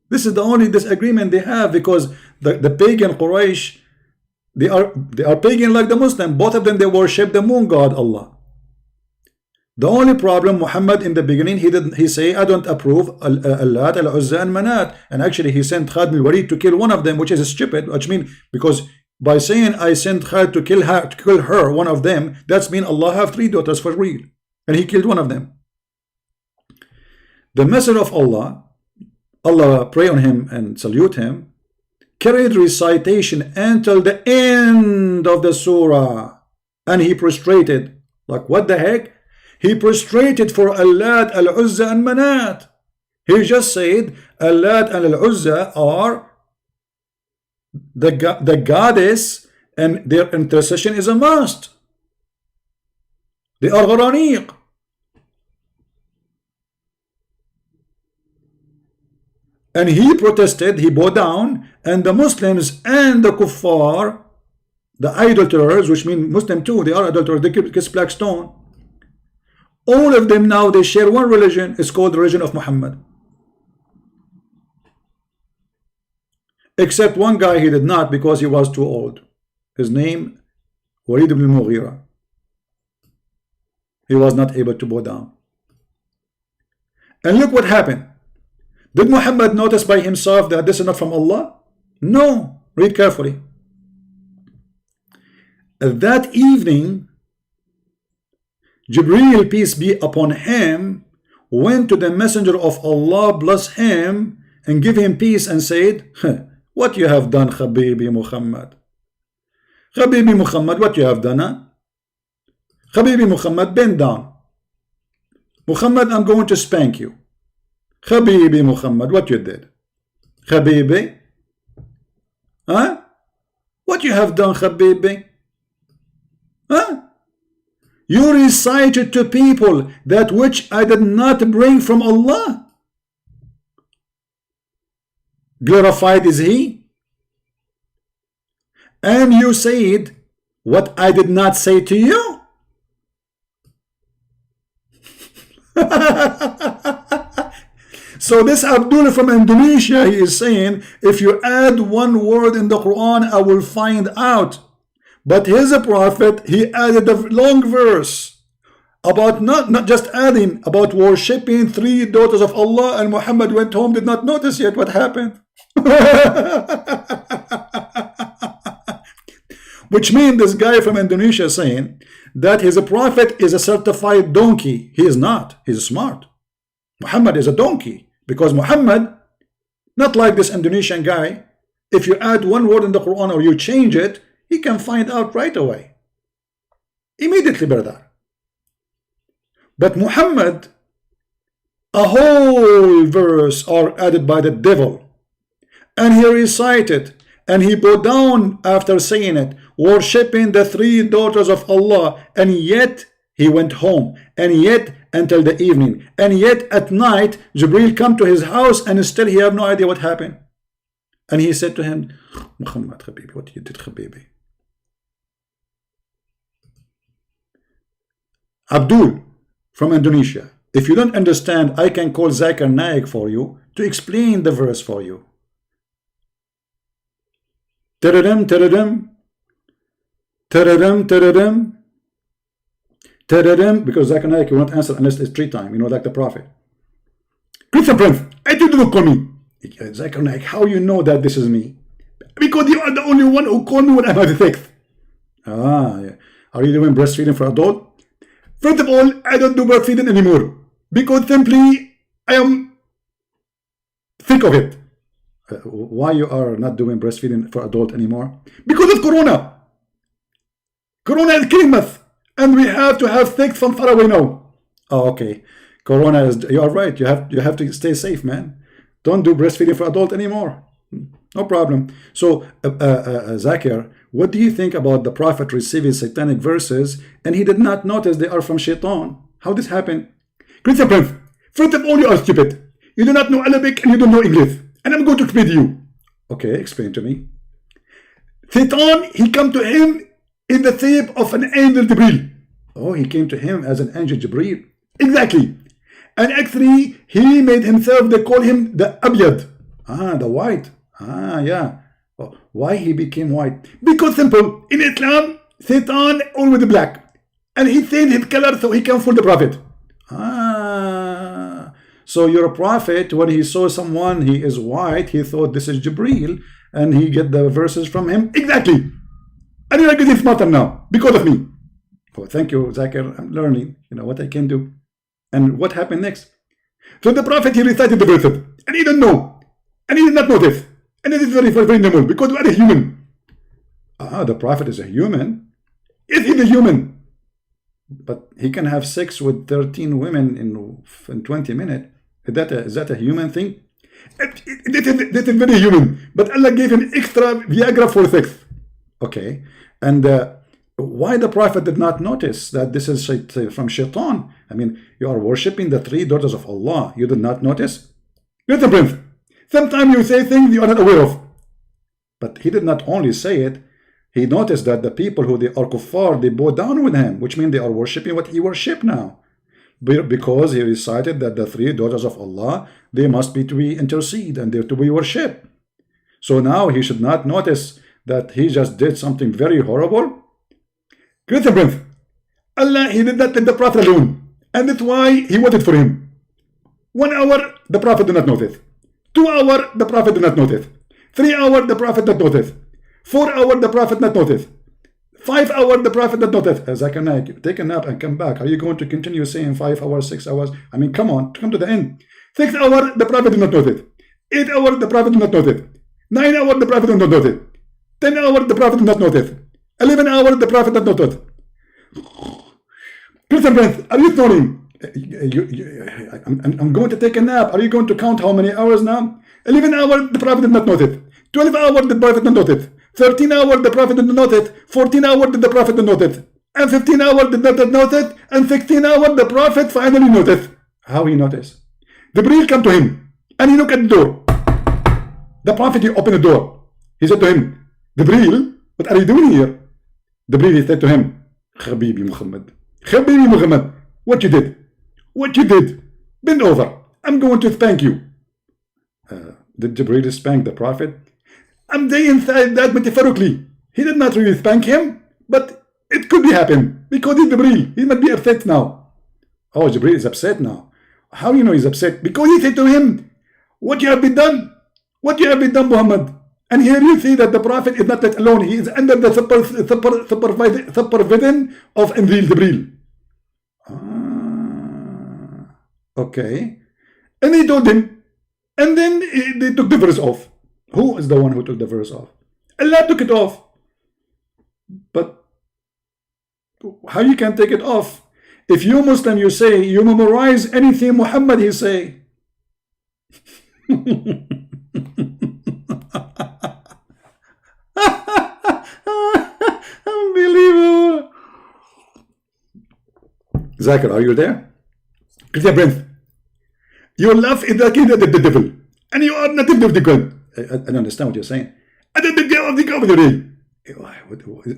This is the only disagreement they have, because the pagan Quraysh, they are pagan like the Muslim. Both of them, they worship the moon god Allah. The only problem, Muhammad in the beginning, he say, I don't approve Allat, Al-Uzza and Manat. And actually he sent Khalid al-Walid to kill one of them, which is stupid, which means, because by saying I sent Khalid to kill her, one of them, that's mean Allah have 3 daughters for real. And he killed one of them. The Messenger of Allah, Allah pray on him and salute him, carried recitation until the end of the surah. And he prostrated. Like, what the heck? He prostrated for Allat, Al-Uzza and Manat. He just said Allat and Al-Uzza are the goddess, and their intercession is a must. They are gharaniq. And he protested, he bowed down, and the Muslims and the Kuffar, the idolaters, which mean Muslim too, they are idolaters, they kiss black stone. All of them now, they share one religion. It's called the religion of Muhammad. Except one guy, he did not, because he was too old. His name, Walid ibn Mughira. He was not able to bow down. And look what happened. Did Muhammad notice by himself that this is not from Allah? No. Read carefully. That evening, Jibreel, peace be upon him, went to the Messenger of Allah, bless him, and give him peace, and said, what you have done, Habibi Muhammad? Habibi Muhammad, what you have done, huh? Habibi Muhammad, bend down. Muhammad, I'm going to spank you. Habibi Muhammad, what you did? Habibi? Huh? What you have done, Habibi? Huh? You recited to people that which I did not bring from Allah. Glorified is He. And you said what I did not say to you. So this Abdullah from Indonesia, he is saying, if you add one word in the Quran, I will find out. But his prophet, he added a long verse about not just adding, about worshipping 3 daughters of Allah, and Muhammad went home, did not notice yet what happened. Which means this guy from Indonesia saying that his prophet is a certified donkey. He is not. He's smart. Muhammad is a donkey, because Muhammad, not like this Indonesian guy, if you add one word in the Quran or you change it, he can find out right away. Immediately, brother. But Muhammad, a whole verse are added by the devil. And he recited, and he bowed down after saying it, worshipping the 3 daughters of Allah, and yet he went home, and yet until the evening, and yet at night Jibreel come to his house, and still he have no idea what happened. And he said to him, Muhammad Habibi, what you did, Habibi? Abdul from Indonesia, if you don't understand, I can call Zakir Naik for you to explain the verse for you. Tararam, tararam, tararam, tararam, tararam, because Zakir Naik will not answer unless it's 3 times, you know, like the Prophet. Christian Prince, I did not call me. Zakir Naik, how you know that this is me? Because you are the only one who called me when I'm at the 6th. Ah, yeah. Are you doing breastfeeding for adult? First of all, I don't do breastfeeding anymore, because simply I am sick of it. Why you are not doing breastfeeding for adult anymore? Because of Corona. Corona is killing us, and we have to have sex from far away now. Oh, okay. Corona is. You are right. You have to stay safe, man. Don't do breastfeeding for adult anymore. No problem. So, Zakir, what do you think about the Prophet receiving satanic verses and he did not notice they are from Shaitan? How this happened? Christian Prince, first of all, you are stupid. You do not know Arabic and you don't know English. And I'm going to explain to you. Okay, explain to me. Satan, he come to him in the shape of an angel Jibreel. Oh, he came to him as an angel Jibreel. Exactly. And actually, he made himself, they call him the Abyad. Ah, the white. Ah, yeah. Oh, why he became white? Because simple. In Islam, Satan always black. And he changed his color so he can fool the Prophet. Ah. So your Prophet, when he saw someone, he is white, he thought this is Jibreel, and he get the verses from him. Exactly. And you're getting smarter now because of me. Oh, thank you, Zakir. I'm learning, what I can do. And what happened next? So the Prophet, he recited the verses, and he didn't know, and he did not notice. And it is very, very normal because we are a human. Ah, the Prophet is a human. Is he the human? But he can have sex with 13 women in 20 minutes. Is that a human thing? This is very human. But Allah gave him extra Viagra for sex. Okay. And why the Prophet did not notice that this is from Shaitan? I mean, you are worshipping the 3 daughters of Allah. You did not notice? Listen, Prince. Sometimes you say things you are not aware of. But he did not only say it. He noticed that the people who they are kuffar, they bow down with him, which means they are worshipping what he worshipped now. Because he recited that the 3 daughters of Allah, they must be to be intercede and they're to be worshipped. So now he should not notice that he just did something very horrible. Listen, Prince. Allah, he did not let the Prophet alone. And that's why he waited for him. 1 hour, the Prophet did not notice. 2 hours, the Prophet did not notice. 3 hours, the Prophet did not notice. 4 hours, the Prophet did not notice. 5 hours, the Prophet did not notice. Zakir, take a nap and come back. Are you going to continue saying 5 hours, 6 hours? I mean, come on, come to the end. 6 hours, the Prophet did not notice. 8 hours, the Prophet did not notice. 9 hours, the Prophet did not notice. 10 hours, the Prophet did not notice. 11 hours, the Prophet did not notice. Listen, friends, are you snoring? I'm going to take a nap. Are you going to count how many hours now? 11 hours, the Prophet did not notice. 12 hours, the Prophet did not notice. 13 hours, the Prophet did not notice. 14 hours, did the Prophet did not notice. And 15 hours, did not notice. And 16 hours, the Prophet finally noticed. How he noticed? Jibreel come to him, and he looked at the door. The Prophet, he opened the door. He said to him, Jibreel, what are you doing here? Jibreel, he said to him, Habibi Muhammad. Habibi Muhammad, what you did? What you did? Bend over. I'm going to spank you. Did Jibreel spank the Prophet? I'm saying that metaphorically. He did not really spank him, but it could be happen because he's Jibreel. He might be upset now. Oh, Jibreel is upset now. How you know he's upset? Because he said to him, what you have been done? What you have been done, Muhammad? And here you see that the Prophet is not let alone. He is under the supervision of Jibreel. Okay. And he told him. And then they took the verse off. Who is the one who took the verse off? Allah took it off. But how you can take it off? If you Muslim, you say, you memorize anything Muhammad he say. Unbelievable. Zakir, are you there? Dear Prince, your love is like the devil, and you are native of the God. I don't understand what you're saying.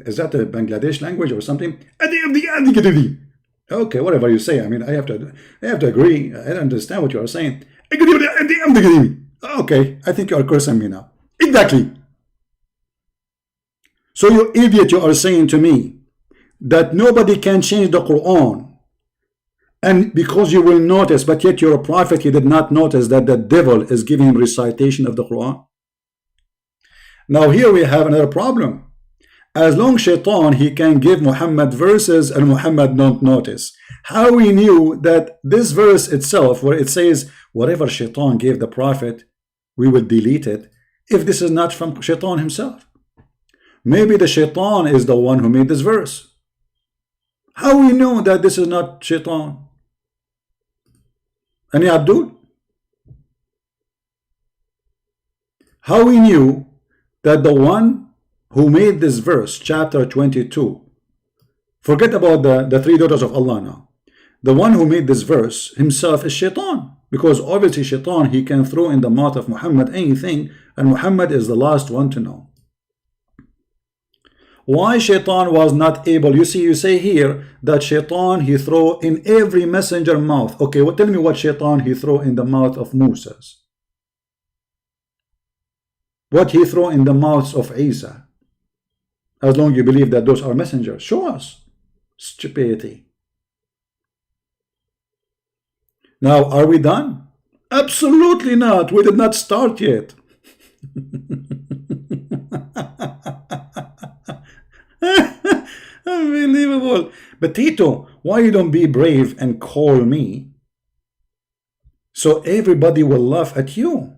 Is that a Bangladesh language or something? Okay, whatever you say. I mean, I have to agree. I don't understand what you are saying. Okay, I think you are cursing me now. Exactly. So you idiot, you are saying to me that nobody can change the Quran. And because you will notice, but yet you're a prophet, you did not notice that the devil is giving him recitation of the Quran. Now here we have another problem. As long Shaitan, he can give Muhammad verses and Muhammad don't notice. How we knew that this verse itself, where it says, whatever Shaitan gave the prophet, we will delete it, if this is not from Shaitan himself. Maybe the Shaitan is the one who made this verse. How we know that this is not Shaitan? Any Abdul? How we knew that the one who made this verse, chapter 22, forget about the 3 daughters of Allah now. The one who made this verse himself is Shaitan. Because obviously Shaitan, he can throw in the mouth of Muhammad anything, and Muhammad is the last one to know. Why Shaitan was not able? You see, you say here that Shaitan he throw in every messenger mouth. Okay, well, tell me what Shaitan he throw in the mouth of Moses. What he throw in the mouths of Isa. As long as you believe that those are messengers. Show us. Stupidity. Now, are we done? Absolutely not. We did not start yet. Unbelievable. But Tito, why you don't be brave and call me so everybody will laugh at you?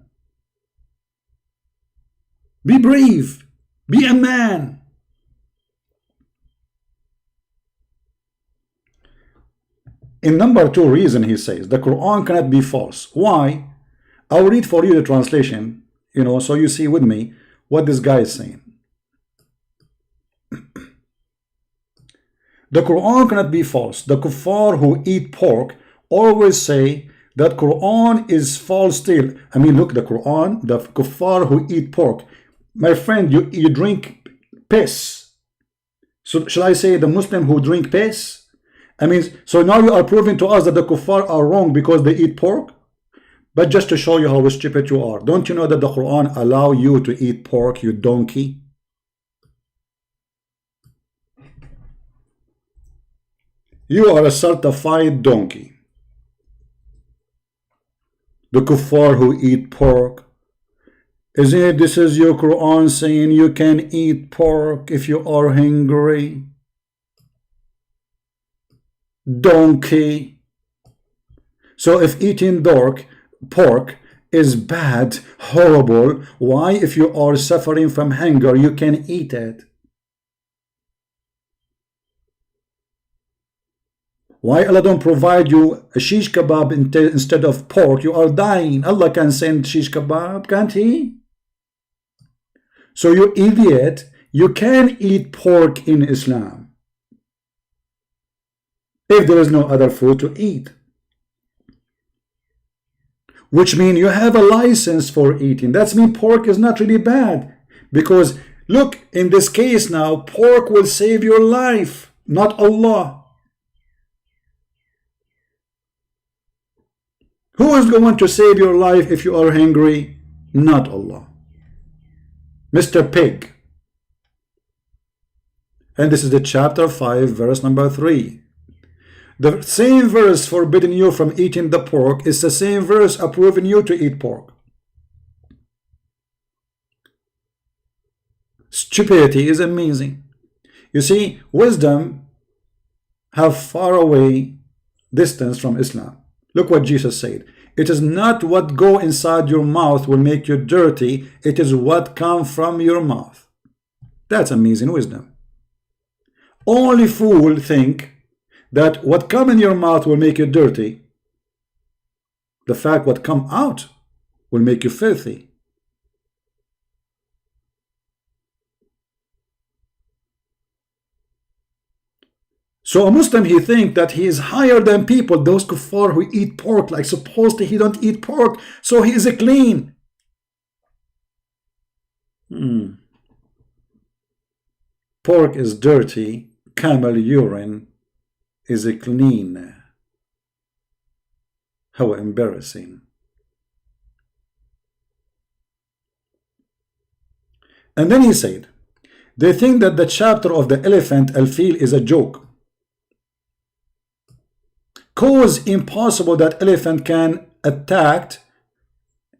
Be brave. Be a man. In number 2 reason, he says, the Quran cannot be false. Why? I'll read for you the translation, so you see with me what this guy is saying. The Quran cannot be false. The kuffar who eat pork always say that Quran is false still. I mean, look, the Quran, the kuffar who eat pork. My friend, you drink piss. So shall I say the Muslim who drink piss? I mean, so now you are proving to us that the kuffar are wrong because they eat pork? But just to show you how stupid you are, don't you know that the Quran allow you to eat pork, you donkey? You are a certified donkey. The kuffar who eat pork. Isn't it this is your Quran saying you can eat pork if you are hungry? Donkey. So if eating pork is bad, horrible, why if you are suffering from hunger you can eat it? Why Allah don't provide you a shish kebab instead of pork? You are dying. Allah can send shish kebab, can't he? So you idiot, you can eat pork in Islam if there is no other food to eat. Which means you have a license for eating. That means pork is not really bad. Because look, in this case now, pork will save your life, not Allah. Who is going to save your life if you are hungry? Not Allah. Mr. Pig. And this is the chapter 5, verse number 3. The same verse forbidding you from eating the pork is the same verse approving you to eat pork. Stupidity is amazing. You see, wisdom have far away distance from Islam. Look what Jesus said. It is not what go inside your mouth will make you dirty. It is what come from your mouth. That's amazing wisdom. Only fool think that what come in your mouth will make you dirty. The fact what come out will make you filthy. So a Muslim, he think that he is higher than people, those kuffar who eat pork, like supposedly he don't eat pork, so he is a clean. Pork is dirty, camel urine is a clean. How embarrassing. And then he said, they think that the chapter of the elephant, al-fil, is a joke. Cause impossible that elephant can attack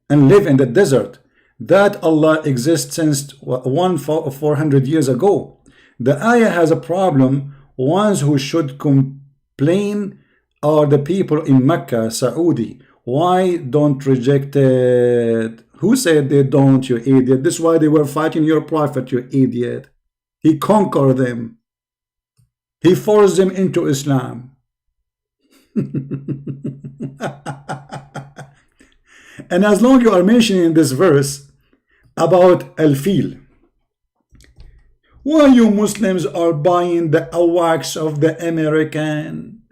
and live in the desert. That Allah exists since 400 years ago. The ayah has a problem. Ones who should complain are the people in Mecca, Saudi. Why don't reject it? Who said they don't, you idiot? This is why they were fighting your prophet, you idiot. He conquered them. He forced them into Islam. And as long you are mentioning this verse about al-fil, why you Muslims are buying the awacs of the American?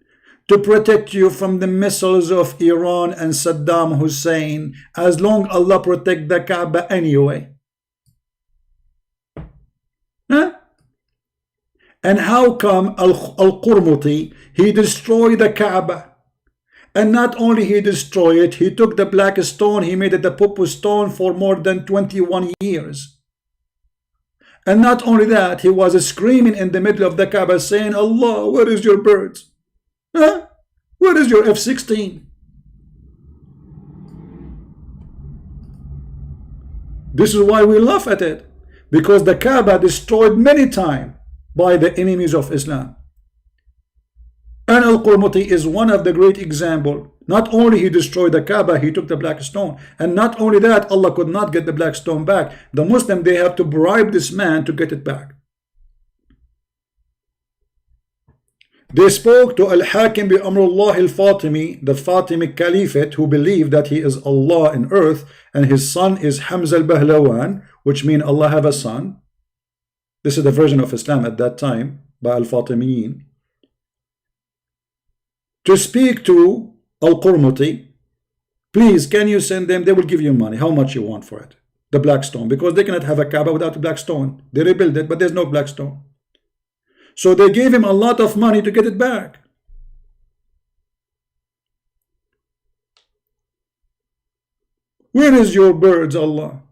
to protect you from the missiles of Iran and Saddam Hussein, as long Allah protect the Kaaba anyway. Huh? And how come Al-Qurmuti, he destroyed the Kaaba? And not only he destroyed it, he took the black stone, he made it the Popo stone for more than 21 years. And not only that, he was screaming in the middle of the Kaaba saying, Allah, where is your birds? Huh? Where is your F-16? This is why we laugh at it. Because the Kaaba destroyed many times by the enemies of Islam. And Al-Qurmuti is one of the great examples. Not only he destroyed the Kaaba, he took the black stone. And not only that, Allah could not get the black stone back. The Muslim, they have to bribe this man to get it back. They spoke to Al-Hakim bi Amrullah al-Fatimi, the Fatimi Caliphate, who believed that he is Allah in earth, and his son is Hamza al-Bahlawan, which means Allah have a son. This is the version of Islam at that time by Al-Fatimiyin. To speak to Al-Qurmuti, please, can you send them? They will give you money. How much you want for it? The black stone, because they cannot have a Kaaba without a black stone. They rebuild it, but there's no black stone. So they gave him a lot of money to get it back. Where is your birds, Allah?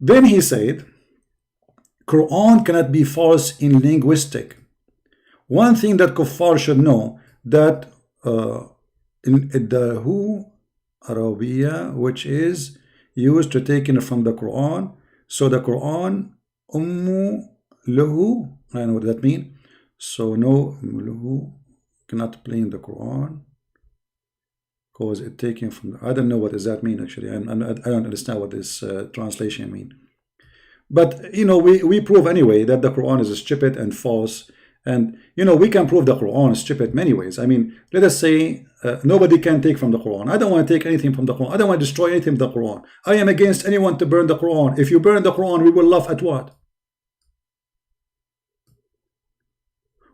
Then he said, Quran cannot be false in linguistic. One thing that kuffar should know, that in the Arabiya, which is used to take in from the Quran, so the Quran ummu lahu, I know what that means. So no, lahu cannot play in the Quran because it taken from. I don't know what does that mean actually. I don't understand what this translation mean. But you know, we prove anyway that the Quran is stupid and false, and you know, we can prove the Quran is stupid many ways. I mean, let us say nobody can take from the Quran. I don't want to take anything from the Quran. I don't want to destroy anything from the Quran. I am against anyone to burn the Quran. If you burn the Quran, we will laugh at what?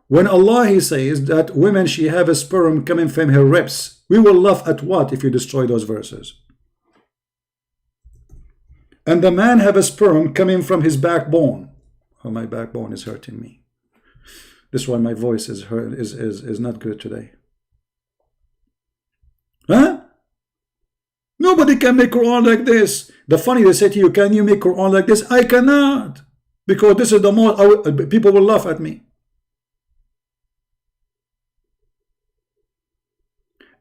When Allah he says that women she have a sperm coming from her ribs, we will laugh at what if you destroy those verses? And the man have a sperm coming from his backbone. Oh, my backbone is hurting me. This is why my voice is not good today. Huh? Nobody can make Quran like this. The funny, they say to you, can you make Quran like this? I cannot. Because this is the most, people will laugh at me.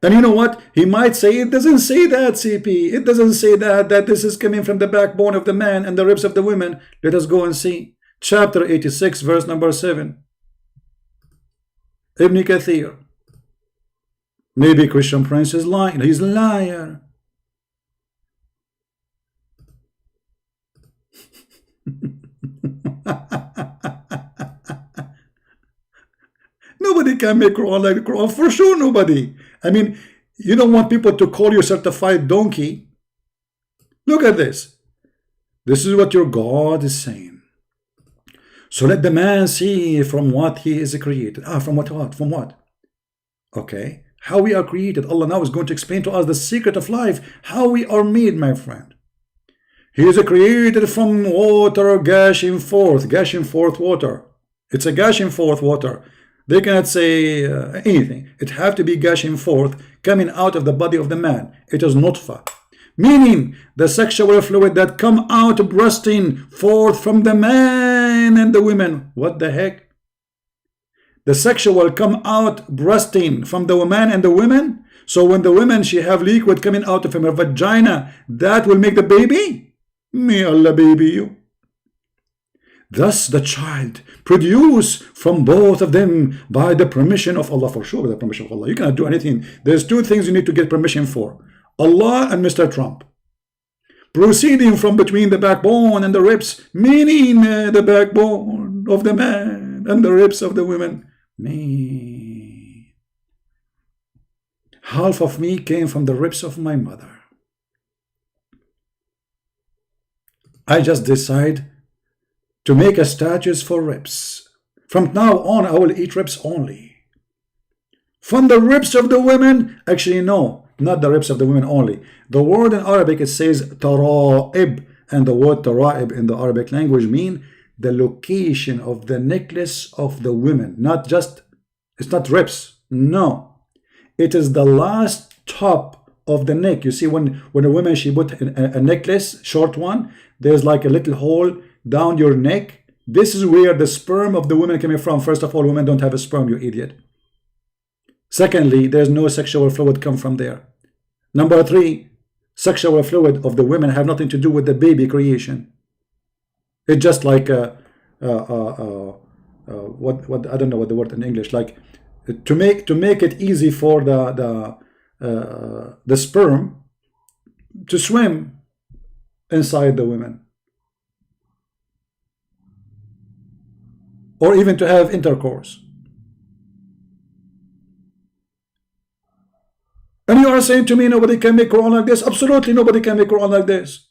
And you know what? He might say, it doesn't say that, CP. It doesn't say that this is coming from the backbone of the man and the ribs of the women. Let us go and see. Chapter 86, verse number 7. Ibn Kathir. Maybe Christian Prince is lying. He's a liar. Nobody can make Quran like the Quran. For sure, nobody. I mean, you don't want people to call you certified donkey. Look at this. This is what your God is saying. So let the man see from what he is created. From what? From what? Okay. How we are created. Allah now is going to explain to us the secret of life. How we are made, my friend. He is created from water gushing forth water. It's a gushing forth water. They cannot say anything. It have to be gushing forth, coming out of the body of the man. It is nutfa, meaning the sexual fluid that come out bursting forth from the man and the women. What the heck? The sexual come out bursting from the man and the women. So when the woman she have liquid coming out of her vagina, that will make the baby. May Allah baby you. Thus the child produce from both of them by the permission of Allah. For sure, by the permission of Allah. You cannot do anything. There's two things you need to get permission for. Allah and Mr. Trump. Proceeding from between the backbone and the ribs, meaning the backbone of the man and the ribs of the women. Me. Half of me came from the ribs of my mother. I just decide to make a status for ribs. From now on, I will eat ribs only. From the ribs of the women, actually no, not the ribs of the women only. The word in Arabic, it says tara'ib, and the word tara'ib in the Arabic language mean the location of the necklace of the women. Not just, it's not ribs, no. It is the last top of the neck. You see, when a woman, she put a necklace, short one, there's like a little hole down your neck. This is where the sperm of the woman coming from. First of all, women don't have a sperm, you idiot. Secondly, there's no sexual fluid come from there. Number three, sexual fluid of the women have nothing to do with the baby creation. It's just like what I don't know what the word in English, like to make it easy for the sperm to swim inside the women, or even to have intercourse. And you are saying to me nobody can make Quran like this? Absolutely nobody can make Quran like this.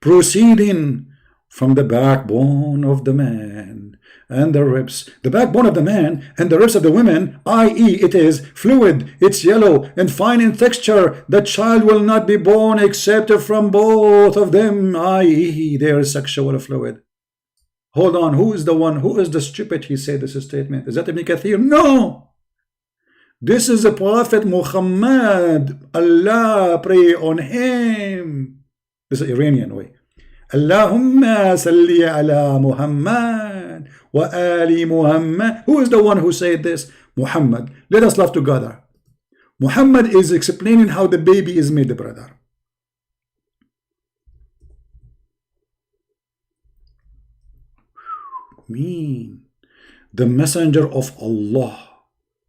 Proceeding from the backbone of the man and the ribs. The backbone of the man and the ribs of the women, i.e. it is fluid, it's yellow and fine in texture. The child will not be born except from both of them, i.e. their sexual fluid. Hold on, who is the one, who is the stupid he said this statement? Is that Ibn Kathir? No! This is the Prophet Muhammad. Allah, pray on him. This is Iranian way. Allahumma salli ala Muhammad wa ali Muhammad. Who is the one who said this? Muhammad. Let us love together. Muhammad is explaining how the baby is made, brother. Mean. The messenger of Allah.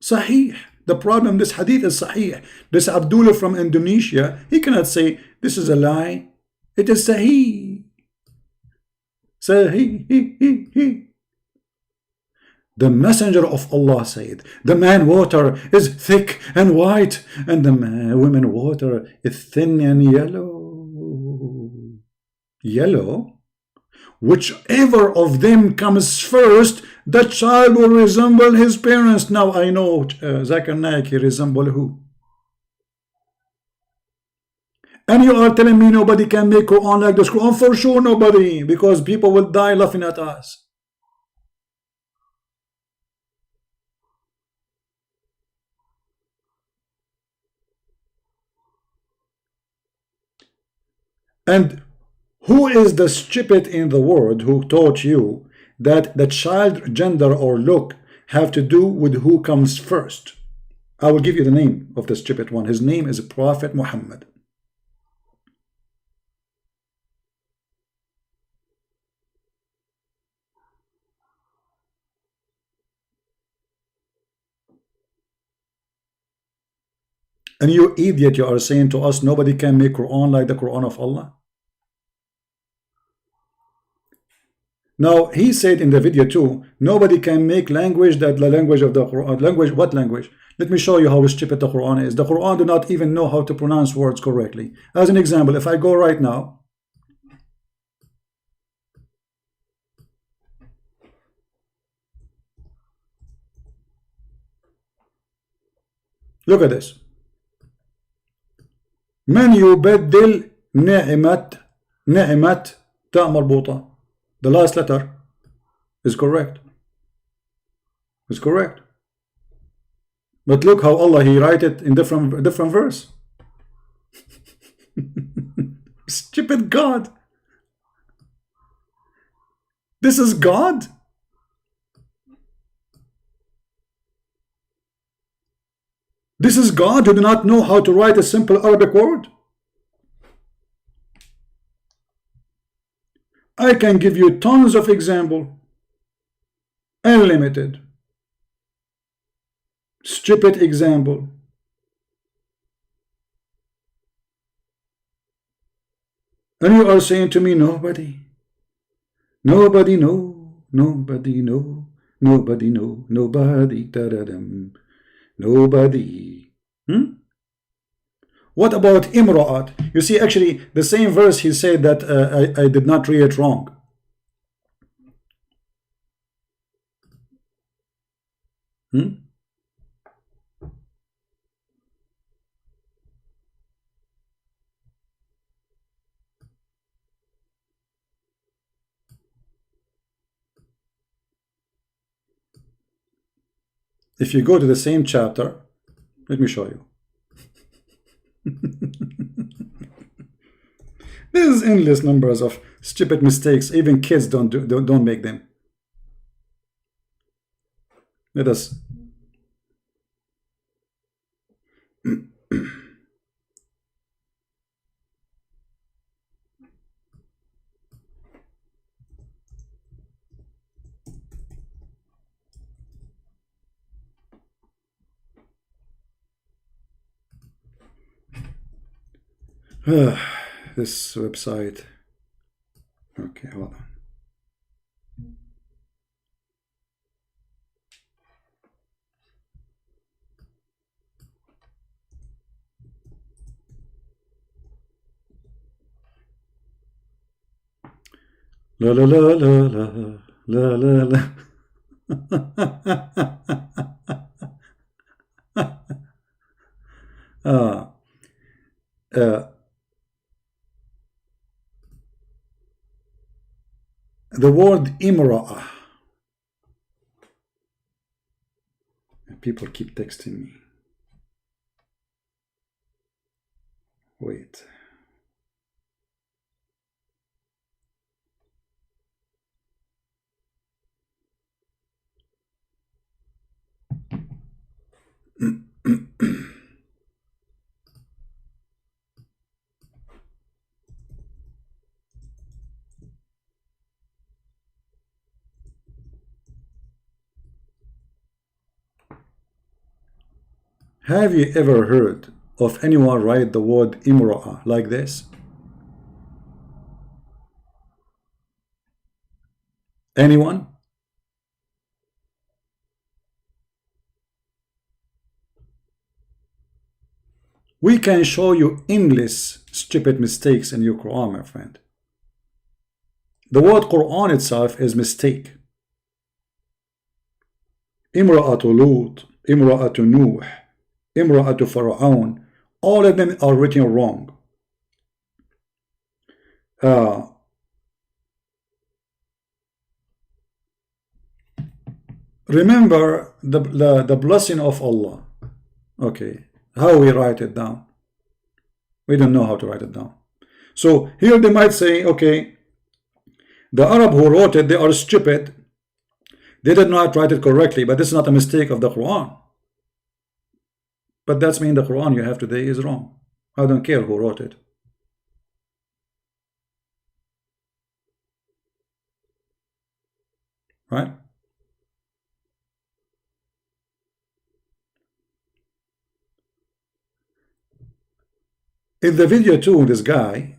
Sahih. The problem, this hadith is sahih. This Abdullah from Indonesia, he cannot say this is a lie. It is sahih. Sahih. The messenger of Allah said, the man water is thick and white, and the women water is thin and yellow. Yellow? Whichever of them comes first, the child will resemble his parents. Now I know Zakir Naik, he resemble who? And you are telling me nobody can make Quran like this? Quran for sure nobody, because people will die laughing at us. And who is the stupid in the world who taught you that the child gender or look have to do with who comes first? I will give you the name of the stupid one. His name is Prophet Muhammad. And you idiot, you are saying to us nobody can make Quran like the Quran of Allah? Now, he said in the video too, nobody can make language that the language of the Quran. Language, what language? Let me show you how stupid the Quran is. The Quran do not even know how to pronounce words correctly. As an example, if I go right now, look at this. من يبدل نعمة تاء مربوطة. The last letter is correct. It's correct. But look how Allah, he write it in different verse. Stupid God. This is God. This is God who do not know how to write a simple Arabic word. I can give you tons of example. Unlimited. Stupid example. And you are saying to me, nobody. Nobody know. Nobody know. Nobody know. Nobody. Da-da-dum. Nobody. What about Imra'at? You see, actually, the same verse he said that I did not read it wrong. If you go to the same chapter, let me show you. There's endless numbers of stupid mistakes. Even kids don't make them. Let us. This website. Okay, hold on. La la la la la la la la. The word imra'ah. People keep texting me. Wait. Have you ever heard of anyone write the word imra'ah like this? Anyone? We can show you endless stupid mistakes in your Quran, my friend. The word Quran itself is mistake. Imra'atu Lut, Imra'atu Nuh, Imra'atu Pharaoh, all of them are written wrong. Remember the blessing of Allah. Okay, how we write it down? We don't know how to write it down. So here they might say, okay, the Arab who wrote it, they are stupid. They did not write it correctly, but this is not a mistake of the Quran. But that's mean the Quran you have today is wrong. I don't care who wrote it. Right? In the video too, this guy,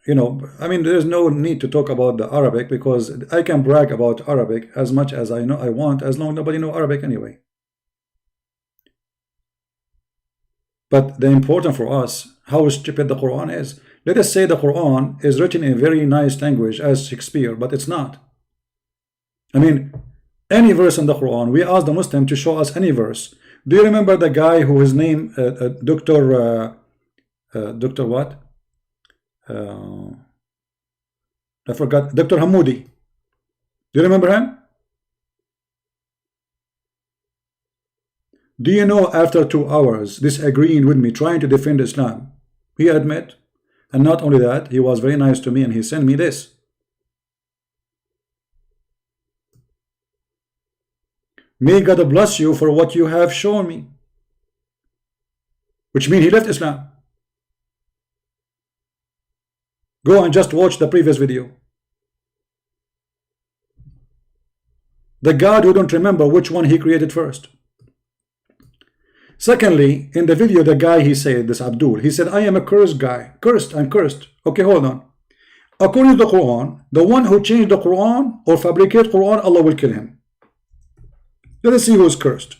you know, I mean, there's no need to talk about the Arabic because I can brag about Arabic as much as I know I want, as long as nobody knows Arabic anyway. But the important for us, how stupid the Quran is. Let us say the Quran is written in a very nice language as Shakespeare, but it's not. I mean, any verse in the Quran, we ask the Muslim to show us any verse. Do you remember the guy who his name, Dr. what? I forgot. Dr. Hamoudi. Do you remember him? Do you know after 2 hours disagreeing with me, trying to defend Islam, he admit, and not only that, he was very nice to me and he sent me this. May God bless you for what you have shown me. Which means he left Islam. Go and just watch the previous video. The God who don't remember which one he created first. Secondly, in the video, the guy, he said, this Abdul, he said, I am a cursed guy. Cursed and cursed. Okay, hold on. According to the Quran, the one who changed the Quran or fabricate Quran, Allah will kill him. Let us see who is cursed.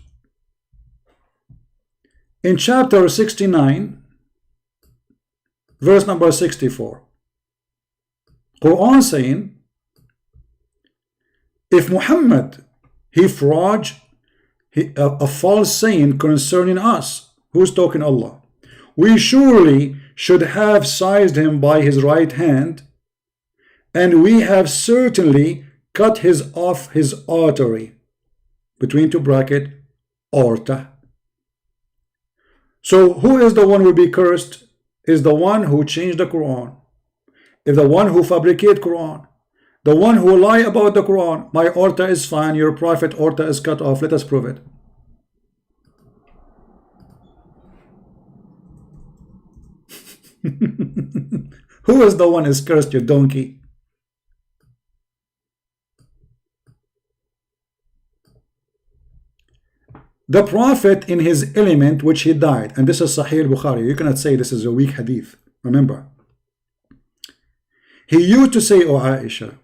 In chapter 69, verse number 64, Quran saying, if Muhammad, he forged a false saying concerning us. Who's talking? Allah. We surely should have seized him by his right hand, and we have certainly cut his off his artery, between two bracket, aorta. So who is the one who will be cursed? Is the one who changed the Quran. If the one who fabricate Quran, the one who lie about the Quran, my aorta is fine, your prophet aorta is cut off, let us prove it. Who is the one is cursed, you donkey? The prophet in his element which he died, and this is Sahih Bukhari, you cannot say this is a weak hadith, remember. He used to say, "Oh Aisha,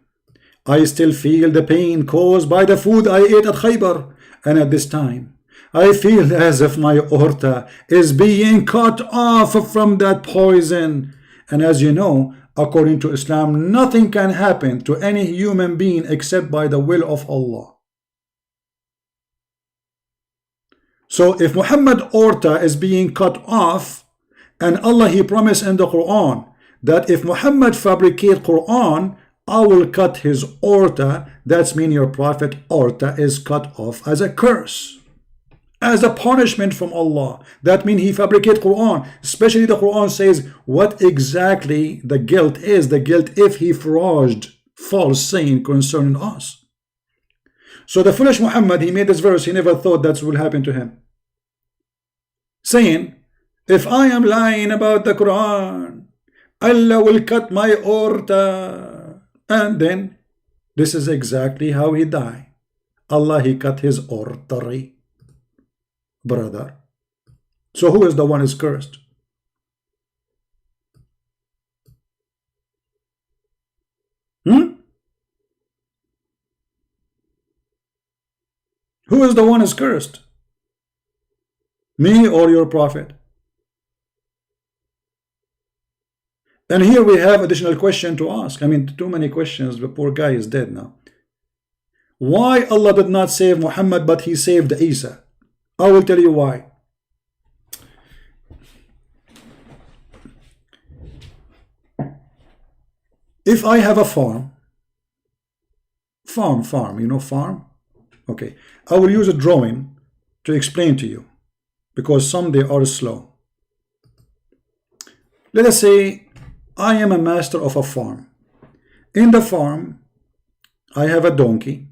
I still feel the pain caused by the food I ate at Khaybar, and at this time I feel as if my aorta is being cut off from that poison." And as you know, according to Islam, nothing can happen to any human being except by the will of Allah. So if Muhammad aorta is being cut off, and Allah he promised in the Quran that if Muhammad fabricate Quran, I will cut his aorta, that's mean your prophet aorta is cut off as a curse, as a punishment from Allah. That means he fabricate Quran. Especially the Quran says what exactly the guilt is. The guilt if he forged false saying concerning us. So the foolish Muhammad, he made this verse, he never thought that will happen to him. Saying, if I am lying about the Quran, Allah will cut my aorta. And then, this is exactly how he died. Allah, he cut his artery. Brother. So who is the one is cursed? Who is the one is cursed? Me or your prophet? And here we have additional question to ask. I mean, too many questions. The poor guy is dead now. Why Allah did not save Muhammad but he saved Isa? I will tell you why. If I have a farm, you know farm? Okay, I will use a drawing to explain to you, because some they are slow. Let us say I am a master of a farm. In the farm, I have a donkey.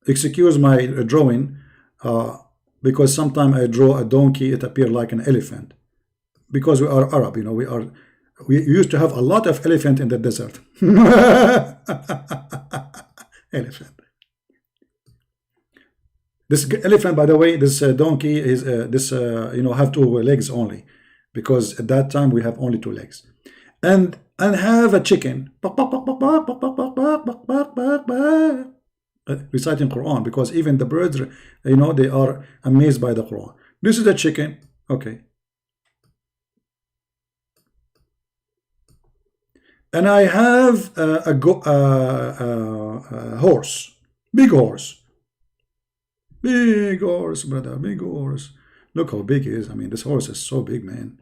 Excuse my drawing, because sometimes I draw a donkey, it appears like an elephant. Because we are Arab, you know, we used to have a lot of elephant in the desert. Elephant. This elephant, by the way, this donkey is you know, have two legs only, because at that time we have only two legs, and have a chicken reciting Quran, because even the birds, you know, they are amazed by the Quran. This is a chicken, okay. And I have a horse, big horse. Big horse, brother, big horse. Look how big he is. I mean, this horse is so big, man.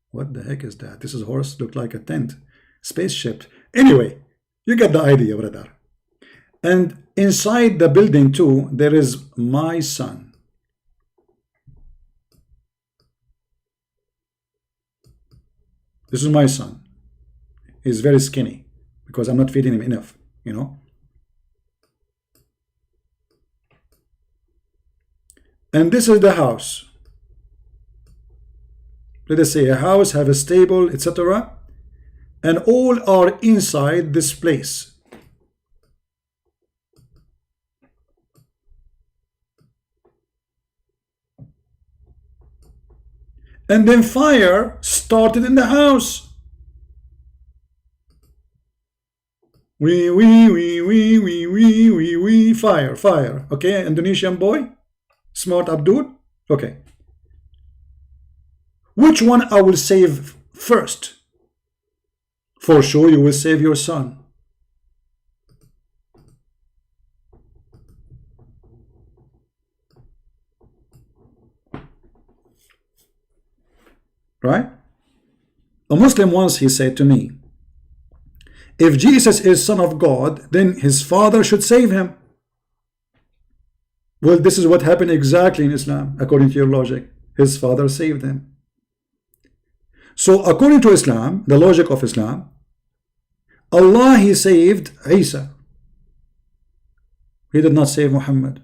What the heck is that? This is horse look like a tent, spaceship. Anyway, you get the idea, brother. And inside the building too, there is my son. This is my son. He's very skinny because I'm not feeding him enough, you know. And this is the house. Let us say a house have a stable, etc. And all are inside this place. And then fire started in the house. We, fire. Okay, Indonesian boy, smart Abdul. Okay. Which one I will save first? For sure you will save your son. right? A Muslim once, he said to me, if Jesus is Son of God, then his father should save him. Well, this is what happened exactly in Islam, according to your logic. His father saved him. So according to Islam, the logic of Islam, Allah, he saved Isa. He did not save Muhammad.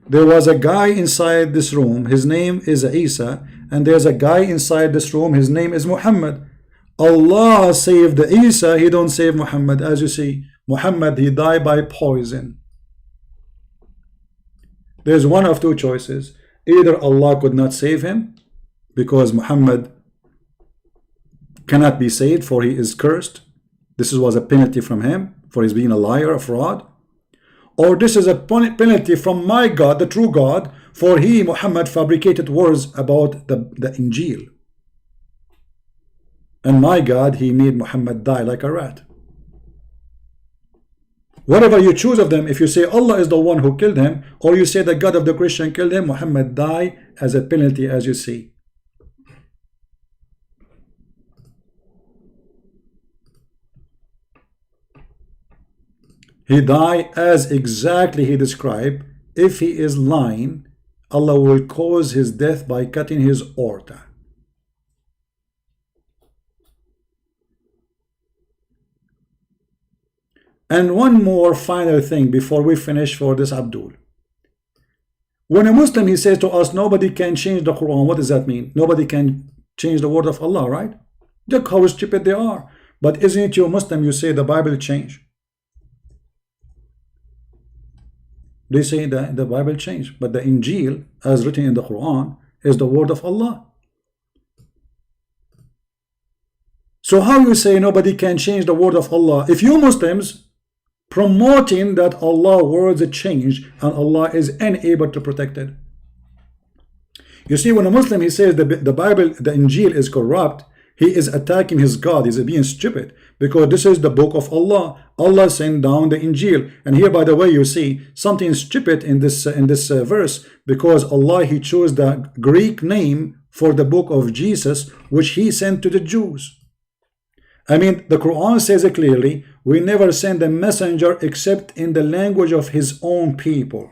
There was a guy inside this room, his name is Isa, and there's a guy inside this room, his name is Muhammad. Allah saved Isa, he don't save Muhammad. As you see, Muhammad, he died by poison. There's one of two choices. Either Allah could not save him because Muhammad cannot be saved, for he is cursed. This was a penalty from him for his being a liar, a fraud. Or this is a penalty from my God, the true God, for he, Muhammad, fabricated words about the Injil. And my God, he made Muhammad die like a rat. Whatever you choose of them, if you say Allah is the one who killed him, or you say the God of the Christian killed him, Muhammad died as a penalty, as you see. He died as exactly he described. If he is lying, Allah will cause his death by cutting his aorta. And one more final thing before we finish for this Abdul. When a Muslim, he says to us, nobody can change the Quran. What does that mean? Nobody can change the word of Allah, right? Look how stupid they are. But isn't it you, Muslim, you say the Bible changed? They say that the Bible changed, but the Injil, as written in the Quran, is the word of Allah. So how you say nobody can change the word of Allah? If you Muslims promoting that Allah words change and Allah is unable to protect it. You see, when a Muslim, he says the Bible, the Injil is corrupt, he is attacking his God. He's being stupid, because this is the book of Allah. Allah sent down the Injil. And here, by the way, you see something stupid in this verse, because Allah, he chose the Greek name for the book of Jesus, which he sent to the Jews. I mean, the Quran says it clearly, we never send a messenger except in the language of his own people.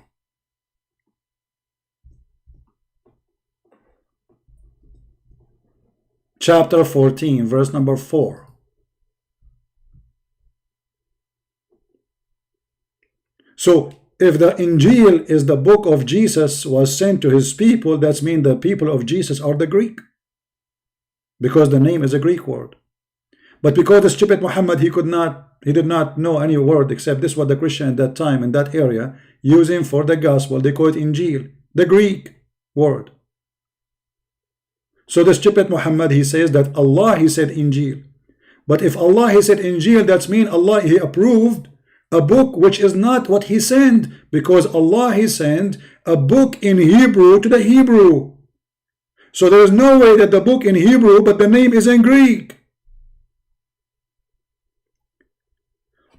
Chapter 14, verse number 4. So, if the Injil is the book of Jesus was sent to his people, that means the people of Jesus are the Greek, because the name is a Greek word. But because the stupid Muhammad, he did not know any word except this what the Christian at that time in that area using for the gospel. They call it Injil, the Greek word. So the stupid Muhammad, he says that Allah, he said Injil. But if Allah, he said Injil, that means Allah, he approved a book which is not what he sent, because Allah, he sent a book in Hebrew to the Hebrew. So there is no way that the book in Hebrew, but the name is in Greek.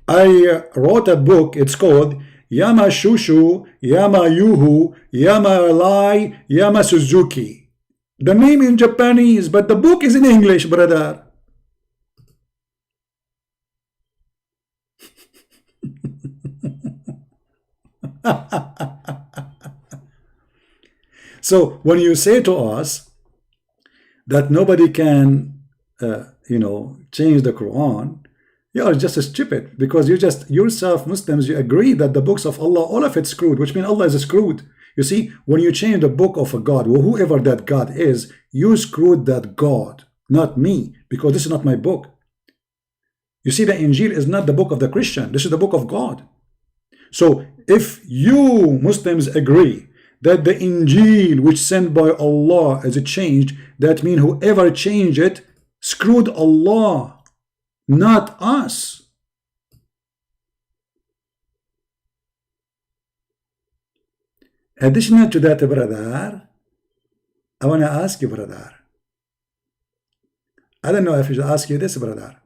I wrote a book, it's called Yama Shushu, Yama Yuhu, Yama Lai, Yama Suzuki. The name in Japanese, but the book is in English, brother. So when you say to us that nobody can, change the Quran, you are just stupid, because you just yourself, Muslims, you agree that the books of Allah, all of it's screwed, which means Allah is screwed. You see, when you change the book of a God, or whoever that God is, you screwed that God, not me, because this is not my book. You see, the Injil is not the book of the Christian. This is the book of God. So if you Muslims agree that the Injil which sent by Allah is changed, that means whoever changed it screwed Allah, not us. Additional to that, brother, I want to ask you, brother. I don't know if I should ask you this, brother.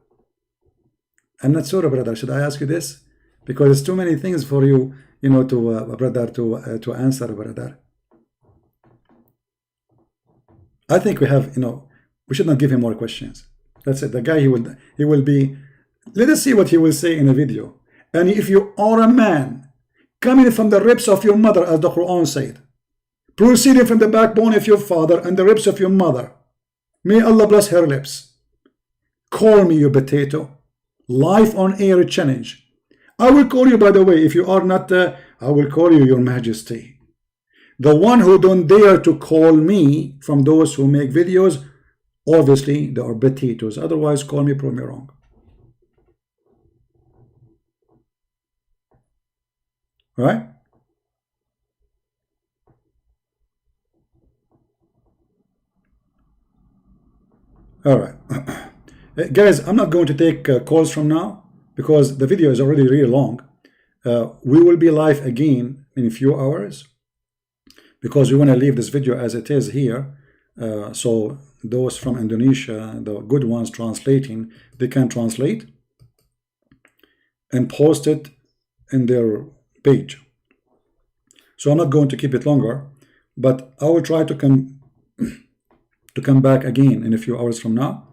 I'm not sure, brother. Should I ask you this? Because it's too many things for you, brother, to answer, brother. I think we have, we should not give him more questions. That's it. The guy, he will be, let us see what he will say in a video. And if you are a man coming from the ribs of your mother, as the Quran said, proceeding from the backbone of your father and the ribs of your mother, may Allah bless her lips. Call me, you potato. Life on air challenge. I will call you, by the way, if you are not, I will call you your majesty. The one who don't dare to call me from those who make videos, obviously they are potatoes. Otherwise, call me, prove me wrong. Right? All right. Guys, I'm not going to take calls from now because the video is already really long. We will be live again in a few hours because we want to leave this video as it is here. So those from Indonesia, the good ones translating, they can translate and post it in their page. So I'm not going to keep it longer, but I will try to come back again in a few hours from now,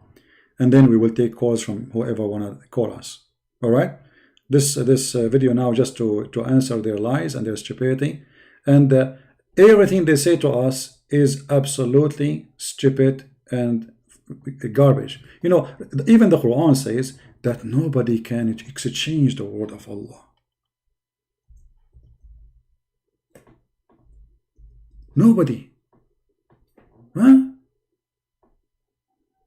and then we will take calls from whoever want to call us. All right, this video now just to answer their lies and their stupidity, and everything they say to us is absolutely stupid and garbage. Even the Quran says that nobody can exchange the word of Allah. Nobody. Huh?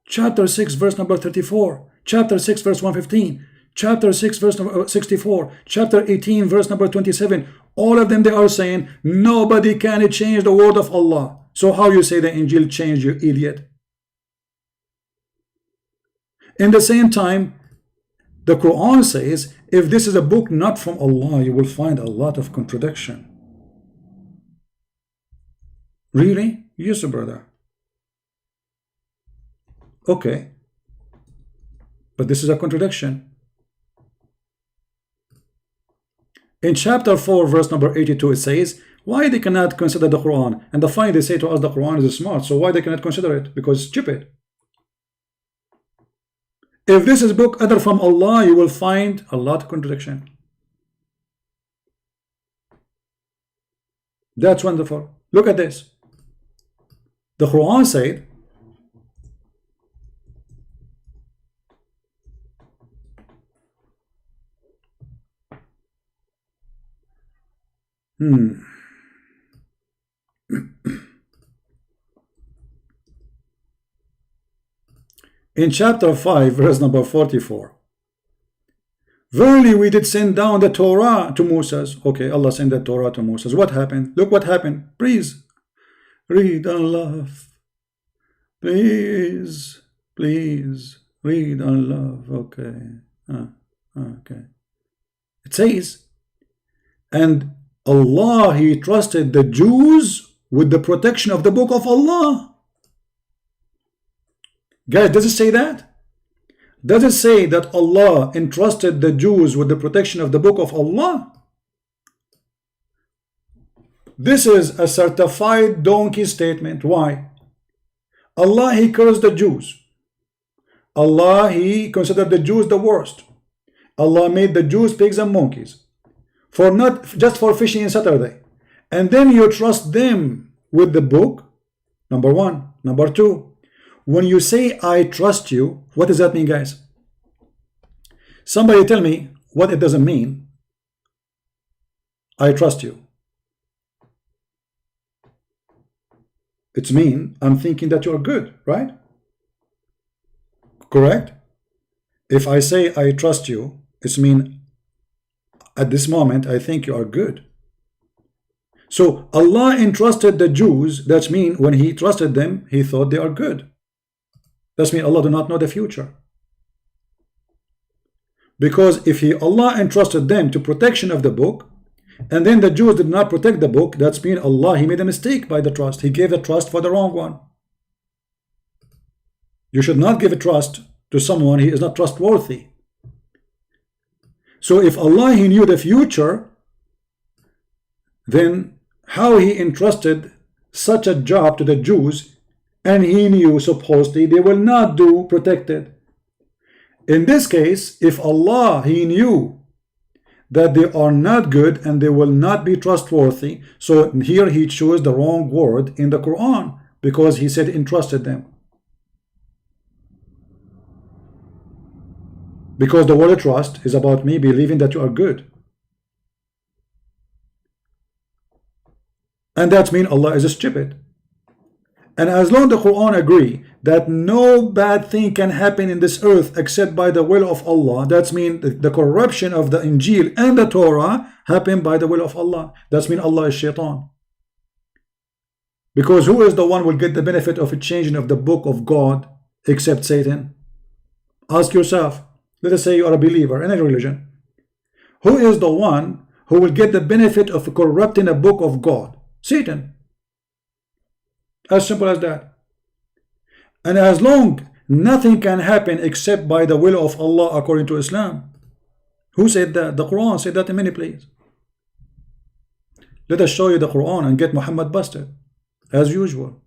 Chapter 6 verse number 34, chapter 6 verse 115, chapter 6 verse number 64, chapter 18 verse number 27. All of them, they are saying nobody can change the word of Allah. So how you say the Injil changed, you idiot? In the same time, the Quran says if this is a book not from Allah, you will find a lot of contradiction. Really? Yes, brother. Okay, but this is a contradiction. In chapter 4 verse number 82 it says why they cannot consider the Quran, and the funny, they say to us the Quran is smart, so why they cannot consider it? Because it's stupid. If this is book other from Allah, you will find a lot of contradiction. That's wonderful. Look at this. The Quran said in chapter 5 verse number 44, verily we did send down the Torah to Moses. Okay, Allah sent the Torah to Moses. What happened? Look what happened. Please read and laugh. Please read and laugh. Okay. Okay. It says, and Allah, He trusted the Jews with the protection of the book of Allah. Guys, does it say that? Does it say that Allah entrusted the Jews with the protection of the book of Allah? This is a certified donkey statement. Why? Allah, He cursed the Jews. Allah, He considered the Jews the worst. Allah made the Jews pigs and monkeys. For not just for fishing on Saturday. And then you trust them with the book. Number one. Number two, when you say I trust you, what does that mean, guys? Somebody tell me what it doesn't mean. I trust you. It's mean I'm thinking that you are good, right? Correct? If I say I trust you, it's mean at this moment I think you are good. So Allah entrusted the Jews. That means when He trusted them, He thought they are good. That means Allah do not know the future. Because if Allah entrusted them to protection of the book, and then the Jews did not protect the book, that's mean Allah, He made a mistake by the trust. He gave the trust for the wrong one. You should not give a trust to someone He is not trustworthy. So if Allah, He knew the future, then how He entrusted such a job to the Jews and he knew supposedly they will not do protected. In this case, if Allah, he knew that they are not good and they will not be trustworthy, so here he chose the wrong word in the Quran because he said entrusted them. Because the word trust is about me believing that you are good. And that means Allah is stupid. And as long as the Quran agree that no bad thing can happen in this earth except by the will of Allah, that means the corruption of the Injil and the Torah happened by the will of Allah. That means Allah is shaitan. Because who is the one who will get the benefit of a changing of the book of God except Satan? Ask yourself. Let us say you are a believer in a religion. Who is the one who will get the benefit of corrupting a book of God? Satan. As simple as that. And as long nothing can happen except by the will of Allah according to Islam. Who said that? The Quran said that in many places. Let us show you the Quran and get Muhammad busted as usual.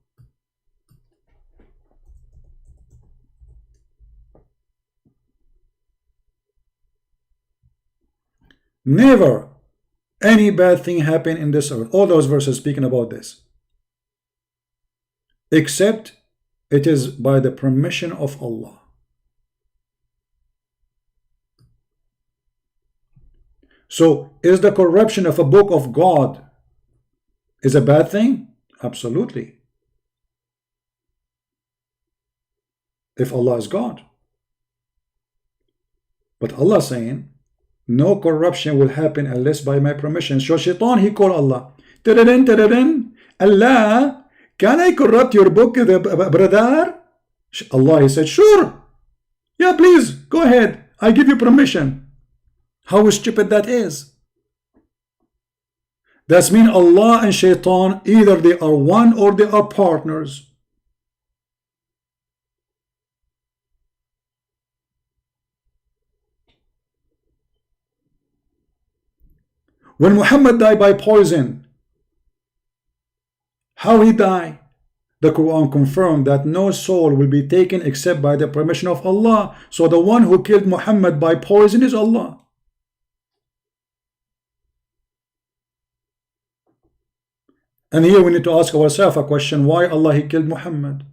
Never any bad thing happen in this earth. All those verses speaking about this. Except it is by the permission of Allah. So is the corruption of a book of God is a bad thing? Absolutely. If Allah is God. But Allah saying no corruption will happen unless by my permission. So shaitan, he called Allah. Allah, can I corrupt your book, brother? Allah, he said, sure. Yeah, please, go ahead. I give you permission. How stupid that is. That means Allah and shaitan, either they are one or they are partners. When Muhammad died by poison, how he died? The Quran confirmed that no soul will be taken except by the permission of Allah. So the one who killed Muhammad by poison is Allah. And here we need to ask ourselves a question: why Allah he killed Muhammad?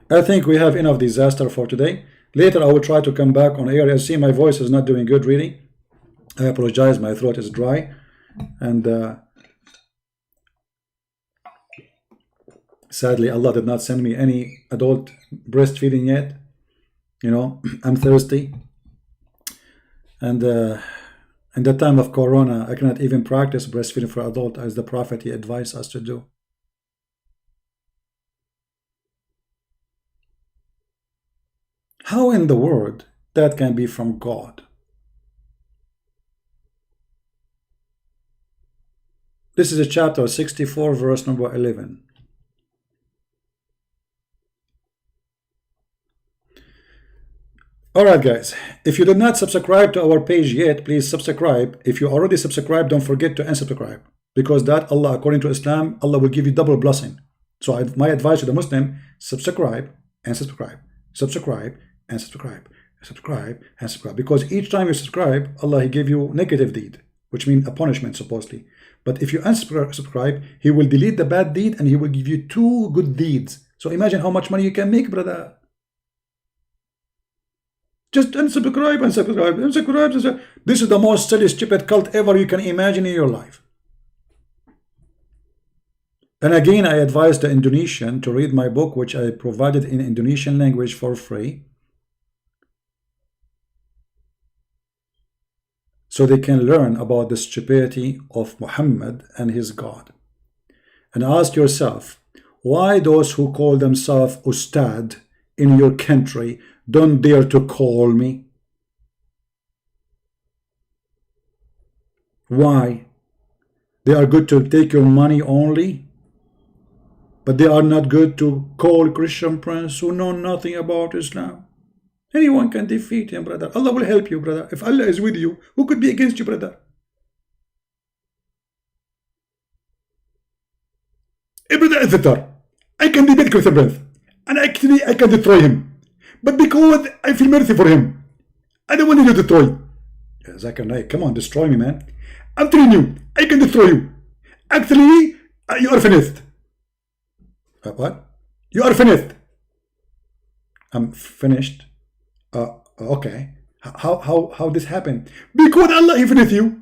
I think we have enough disaster for today. Later I will try to come back on air. I see my voice is not doing good really. I apologize, my throat is dry. And sadly Allah did not send me any adult breastfeeding yet. You know, I'm thirsty. And in the time of Corona, I cannot even practice breastfeeding for adult as the Prophet he advised us to do. How in the world that can be from God? This is a chapter 64, verse number 11. Alright guys, if you did not subscribe to our page yet, please subscribe. If you already subscribed, don't forget to unsubscribe. Because that Allah, according to Islam, Allah will give you double blessing. So my advice to the Muslim, subscribe and subscribe. Subscribe and subscribe. Subscribe and subscribe. Because each time you subscribe, Allah he give you negative deed, which means a punishment supposedly. But if you unsubscribe, he will delete the bad deed and he will give you 2 good deeds. So imagine how much money you can make, brother. Just unsubscribe and subscribe, unsubscribe. This is the most silly, stupid cult ever you can imagine in your life. And again, I advise the Indonesian to read my book, which I provided in Indonesian language for free, so they can learn about the stupidity of Muhammad and his God. And ask yourself, why those who call themselves Ustad in your country don't dare to call me? Why? They are good to take your money only, but they are not good to call Christian prince who know nothing about Islam. Anyone can defeat him, brother. Allah will help you, brother. If Allah is with you, who could be against you, brother? brother is better. I can debate with a breath. And actually, I can destroy him. But because I feel mercy for him, I don't want you to destroy. Zakir Naik, come on, destroy me, man. I'm telling you, I can destroy you. Actually, you are finished. What? You are finished. I'm finished. Okay. How this happened? Because Allah, He finished you.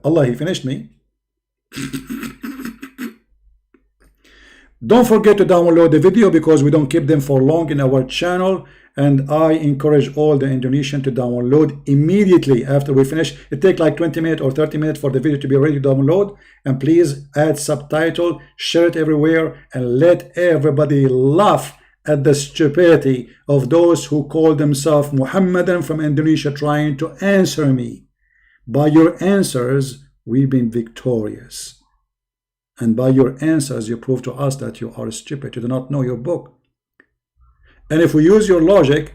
Allah, He finished me. Don't forget to download the video because we don't keep them for long in our channel, and I encourage all the Indonesian to download immediately after we finish. It takes like 20 minutes or 30 minutes for the video to be ready to download, and please add subtitle, share it everywhere, and let everybody laugh at the stupidity of those who call themselves Muhammadan from Indonesia trying to answer me. By your answers, we've been victorious. And by your answers, you prove to us that you are stupid. You do not know your book. And if we use your logic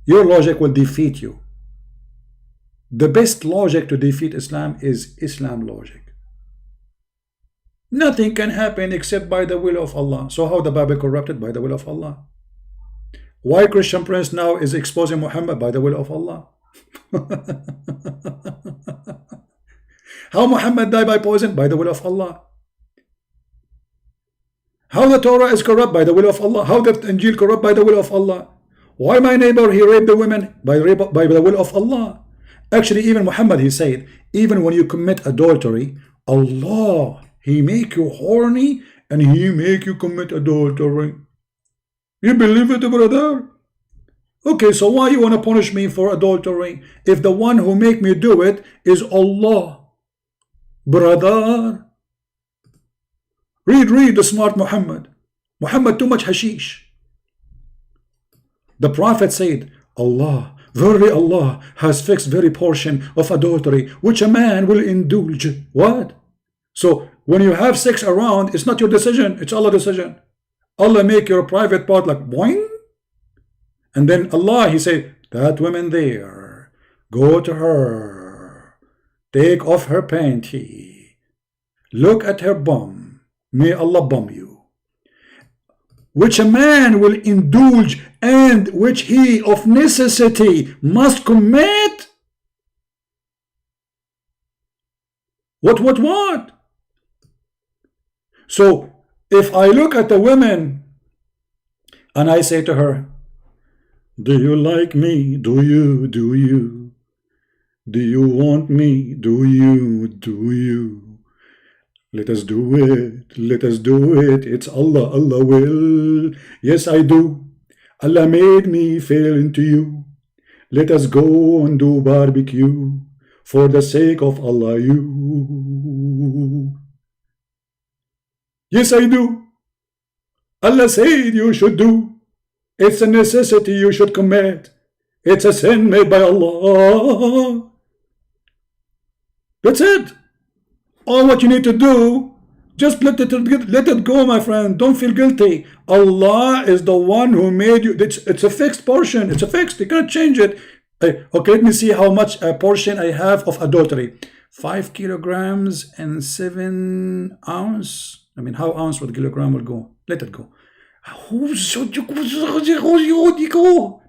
will defeat you. The best logic to defeat Islam is Islam logic. Nothing can happen except by the will of Allah. So how the Bible corrupted? By the will of Allah. Why Christian Prince now is exposing Muhammad? By the will of Allah. How Muhammad died by poison? By the will of Allah. How the Torah is corrupt? By the will of Allah. How the Injil corrupt? By the will of Allah. Why my neighbor, he raped the women? By the will of Allah. Actually, even Muhammad, he said, even when you commit adultery, Allah, He make you horny and He make you commit adultery. You believe it, brother? Okay, so why you want to punish me for adultery if the one who make me do it is Allah? Brother, read the smart Muhammad. Muhammad too much hashish. The Prophet said, Allah, verily Allah has fixed very portion of adultery which a man will indulge. What? So when you have sex around, it's not your decision, it's Allah's decision. Allah make your private part like boing. And then Allah, He said, that woman there, go to her, take off her panty, look at her bum. May Allah bum you. Which a man will indulge and which he of necessity must commit. What? So if I look at the woman and I say to her, do you like me? Do you? Do you want me? Do you? Let us do it, it's Allah, Allah will. Yes, I do. Allah made me fall into you. Let us go and do barbecue for the sake of Allah, you. Yes, I do. Allah said you should do. It's a necessity you should commit. It's a sin made by Allah. That's it. All what you need to do, just let it go, my friend. Don't feel guilty. Allah is the one who made you. It's a fixed portion. It's a fixed. You can't change it. Okay, let me see how much a portion I have of adultery. 5 kilograms and 7 ounce. I mean, how ounce would kilogram will go? Let it go.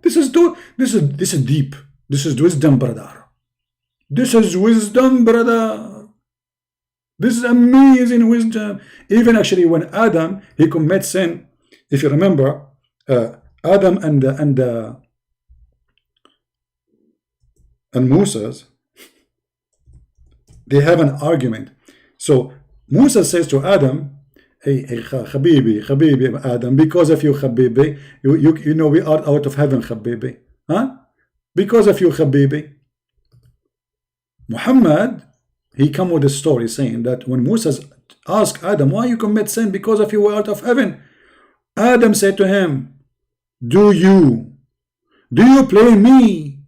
This is deep. This is wisdom, brother. This is wisdom, brother. This is amazing wisdom. Even actually when Adam, he commits sin, if you remember, Adam and Moses, they have an argument. So Musa says to Adam, hey Habibi, Adam, because of you, Habibi, you know we are out of heaven, Habibi. Huh? Because of you, Habibi. Muhammad, he come with a story saying that when Musa asked Adam, why you commit sin? Because of you were out of heaven. Adam said to him, do you play me,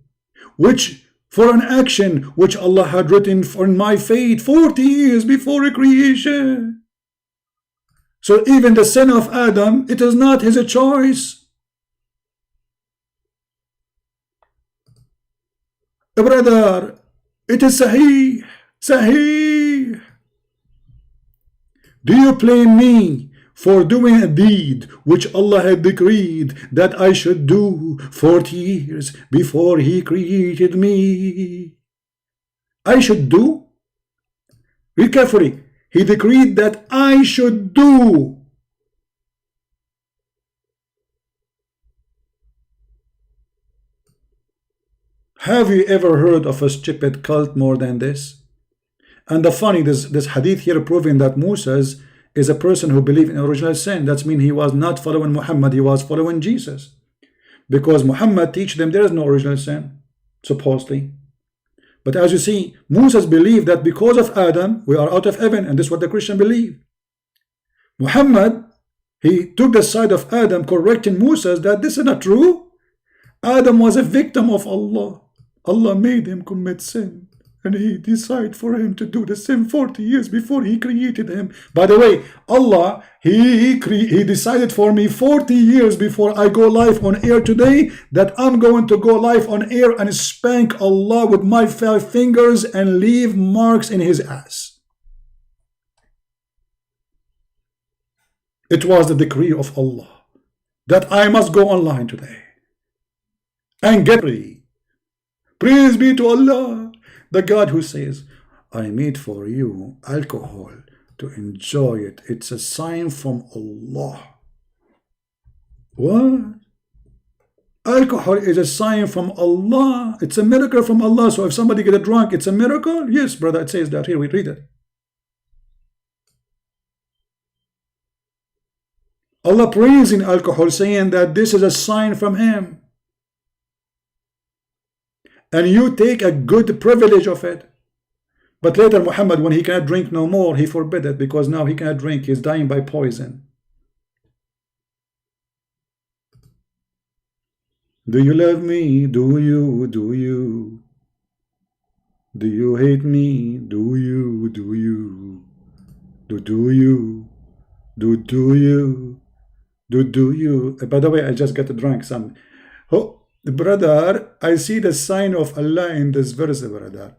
which for an action which Allah had written for my fate 40 years before creation? So even the sin of Adam, it is not his choice. Brother, it is Sahih. Do you blame me for doing a deed which Allah had decreed that I should do 40 years before He created me. I should do? Read carefully. He decreed that I should do. Have you ever heard of a stupid cult more than this? And the funny, this hadith here proving that Moses is a person who believed in original sin. That means he was not following Muhammad, he was following Jesus. Because Muhammad teach them there is no original sin, supposedly. But as you see, Moses believed that because of Adam, we are out of heaven, and this is what the Christian believe. Muhammad, he took the side of Adam, correcting Moses that this is not true. Adam was a victim of Allah. Allah made him commit sin, and He decided for him to do the sin 40 years before He created him. By the way, Allah, He decided for me 40 years before I go live on air today that I'm going to go live on air and spank Allah with my 5 fingers and leave marks in His ass. It was the decree of Allah that I must go online today and get free. Praise be to Allah, the God who says, I made for you alcohol to enjoy it. It's a sign from Allah. What? Alcohol is a sign from Allah. It's a miracle from Allah. So if somebody get drunk, it's a miracle? Yes, brother, it says that. Here, we read it. Allah praising alcohol, saying that this is a sign from Him. And you take a good privilege of it. But later Muhammad, when he cannot drink no more, he forbid it, because now he cannot drink, he's dying by poison. Do you love me? Do you? Do you? Do you hate me? Do you? Do you? Do you? Do you? Do you? By the way, I just got drunk some. Oh, brother, I see the sign of Allah in this verse, brother.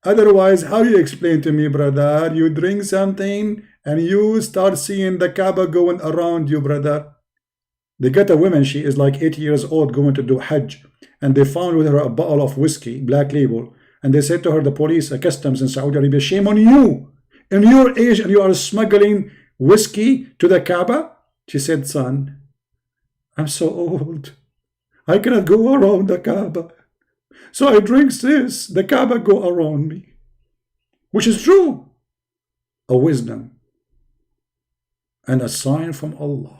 Otherwise, how you explain to me, brother? You drink something and you start seeing the Kaaba going around you, brother. They got a woman, she is like 8 years old, going to do Hajj, and they found with her a bottle of whiskey, black label, and they said to her, the police, customs in Saudi Arabia, shame on you, in your age, and you are smuggling whiskey to the Kaaba. She said, son, I'm so old, I cannot go around the Kaaba, so I drink this, the Kaaba go around me, which is true, a wisdom and a sign from Allah.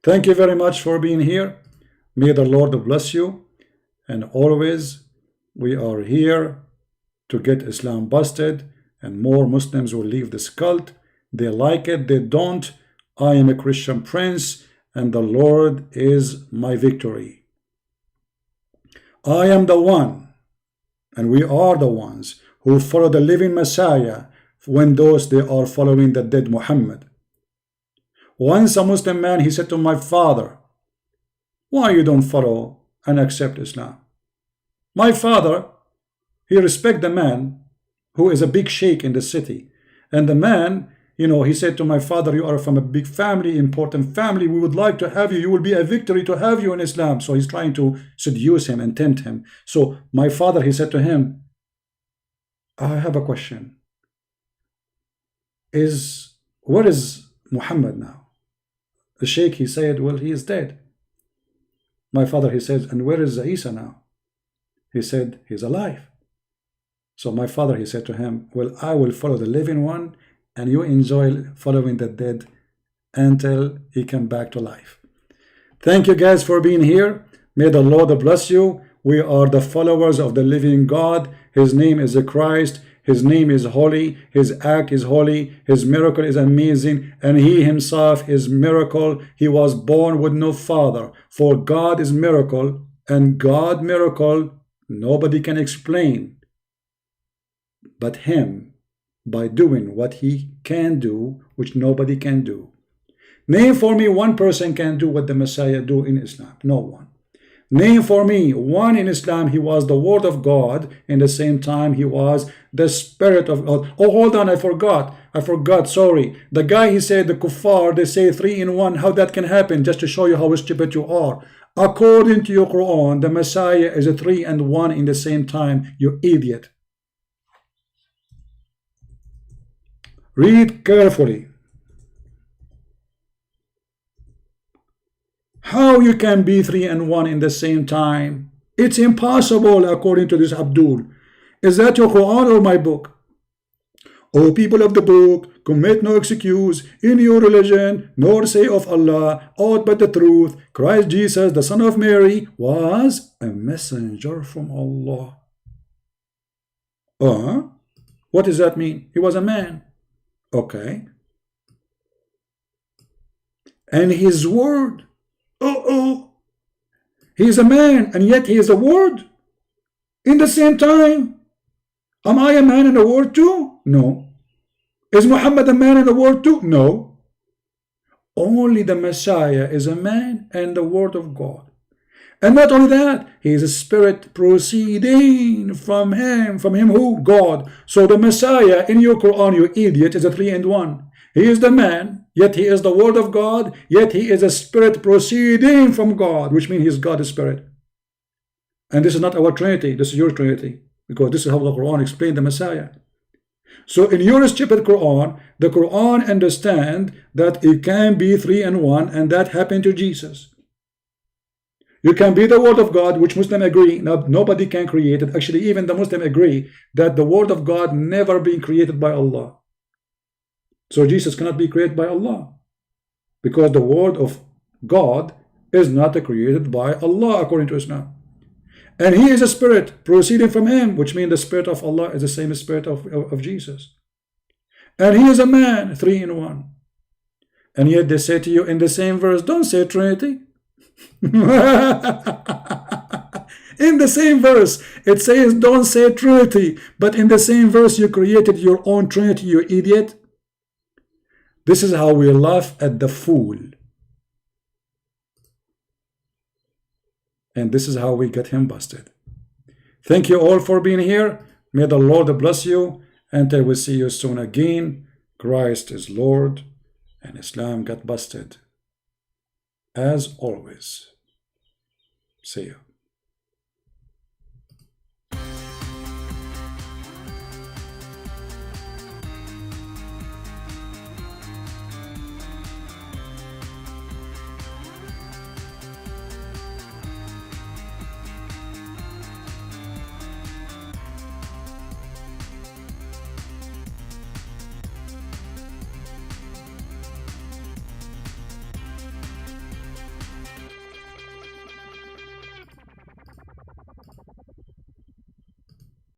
Thank you very much for being here. May the Lord bless you, and always we are here to get Islam busted, and more Muslims will leave this cult. They like it, they don't. I am a Christian prince, and the Lord is my victory. I am the one, and we are the ones who follow the living Messiah when those they are following the dead Muhammad. Once a Muslim man, he said to my father, why you don't follow and accept Islam? My father, he respect the man who is a big sheikh in the city, and the man, you know, he said to my father, you are from a big family, important family, we would like to have you, you will be a victory to have you in Islam. So he's trying to seduce him and tempt him. So my father, he said to him, I have a question. Where is Muhammad now? The sheikh, he said, well, he is dead. My father, he says, and where is Isa now? He said, he's alive. So my father, he said to him, well, I will follow the living one, and you enjoy following the dead until he come back to life. Thank you guys for being here. May the Lord bless you. We are the followers of the living God. His name is the Christ. His name is holy. His act is holy. His miracle is amazing. And he himself is miracle. He was born with no father. For God is miracle. And God miracle, nobody can explain but him, by doing what he can do, which nobody can do. Name for me one person can do what the Messiah do in Islam. No one. Name for me one in Islam. He was the word of God, and at the same time he was the spirit of God. Oh, hold on, I forgot, sorry. The guy, he said the kuffar, they say three in one. How that can happen? Just to show you how stupid you are. According to your Quran, the Messiah is a three and one in the same time, you idiot. Read carefully. How you can be three and one in the same time? It's impossible according to this Abdul. Is that your Quran or my book? O people of the book, commit no excuse in your religion, nor say of Allah aught but the truth. Christ Jesus, the son of Mary, was a messenger from Allah. What does that mean? He was a man. Okay. And his word. He is a man, and yet he is a word. In the same time. Am I a man and a word too? No. Is Muhammad a man and a word too? No. Only the Messiah is a man and the word of God. And not only that, he is a spirit proceeding from him. From him who? God. So the Messiah in your Quran, you idiot, is a three and one. He is the man, yet he is the word of God, yet he is a spirit proceeding from God, which means he is God's spirit. And this is not our Trinity, this is your Trinity, because this is how the Quran explained the Messiah. So in your stupid Quran, the Quran understand that it can be three and one, and that happened to Jesus. You can be the word of God, which Muslims agree. Now, nobody can create it. Actually, even the Muslims agree that the word of God never been created by Allah. So Jesus cannot be created by Allah, because the word of God is not created by Allah according to Islam. And he is a spirit proceeding from him, which means the spirit of Allah is the same spirit of Jesus. And he is a man, three in one. And yet they say to you in the same verse, don't say Trinity. In the same verse, it says don't say Trinity. But in the same verse, you created your own Trinity, you idiot. This is how we laugh at the fool. And this is how we get him busted. Thank you all for being here. May the Lord bless you. And I will see you soon again. Christ is Lord. And Islam got busted. As always. See you.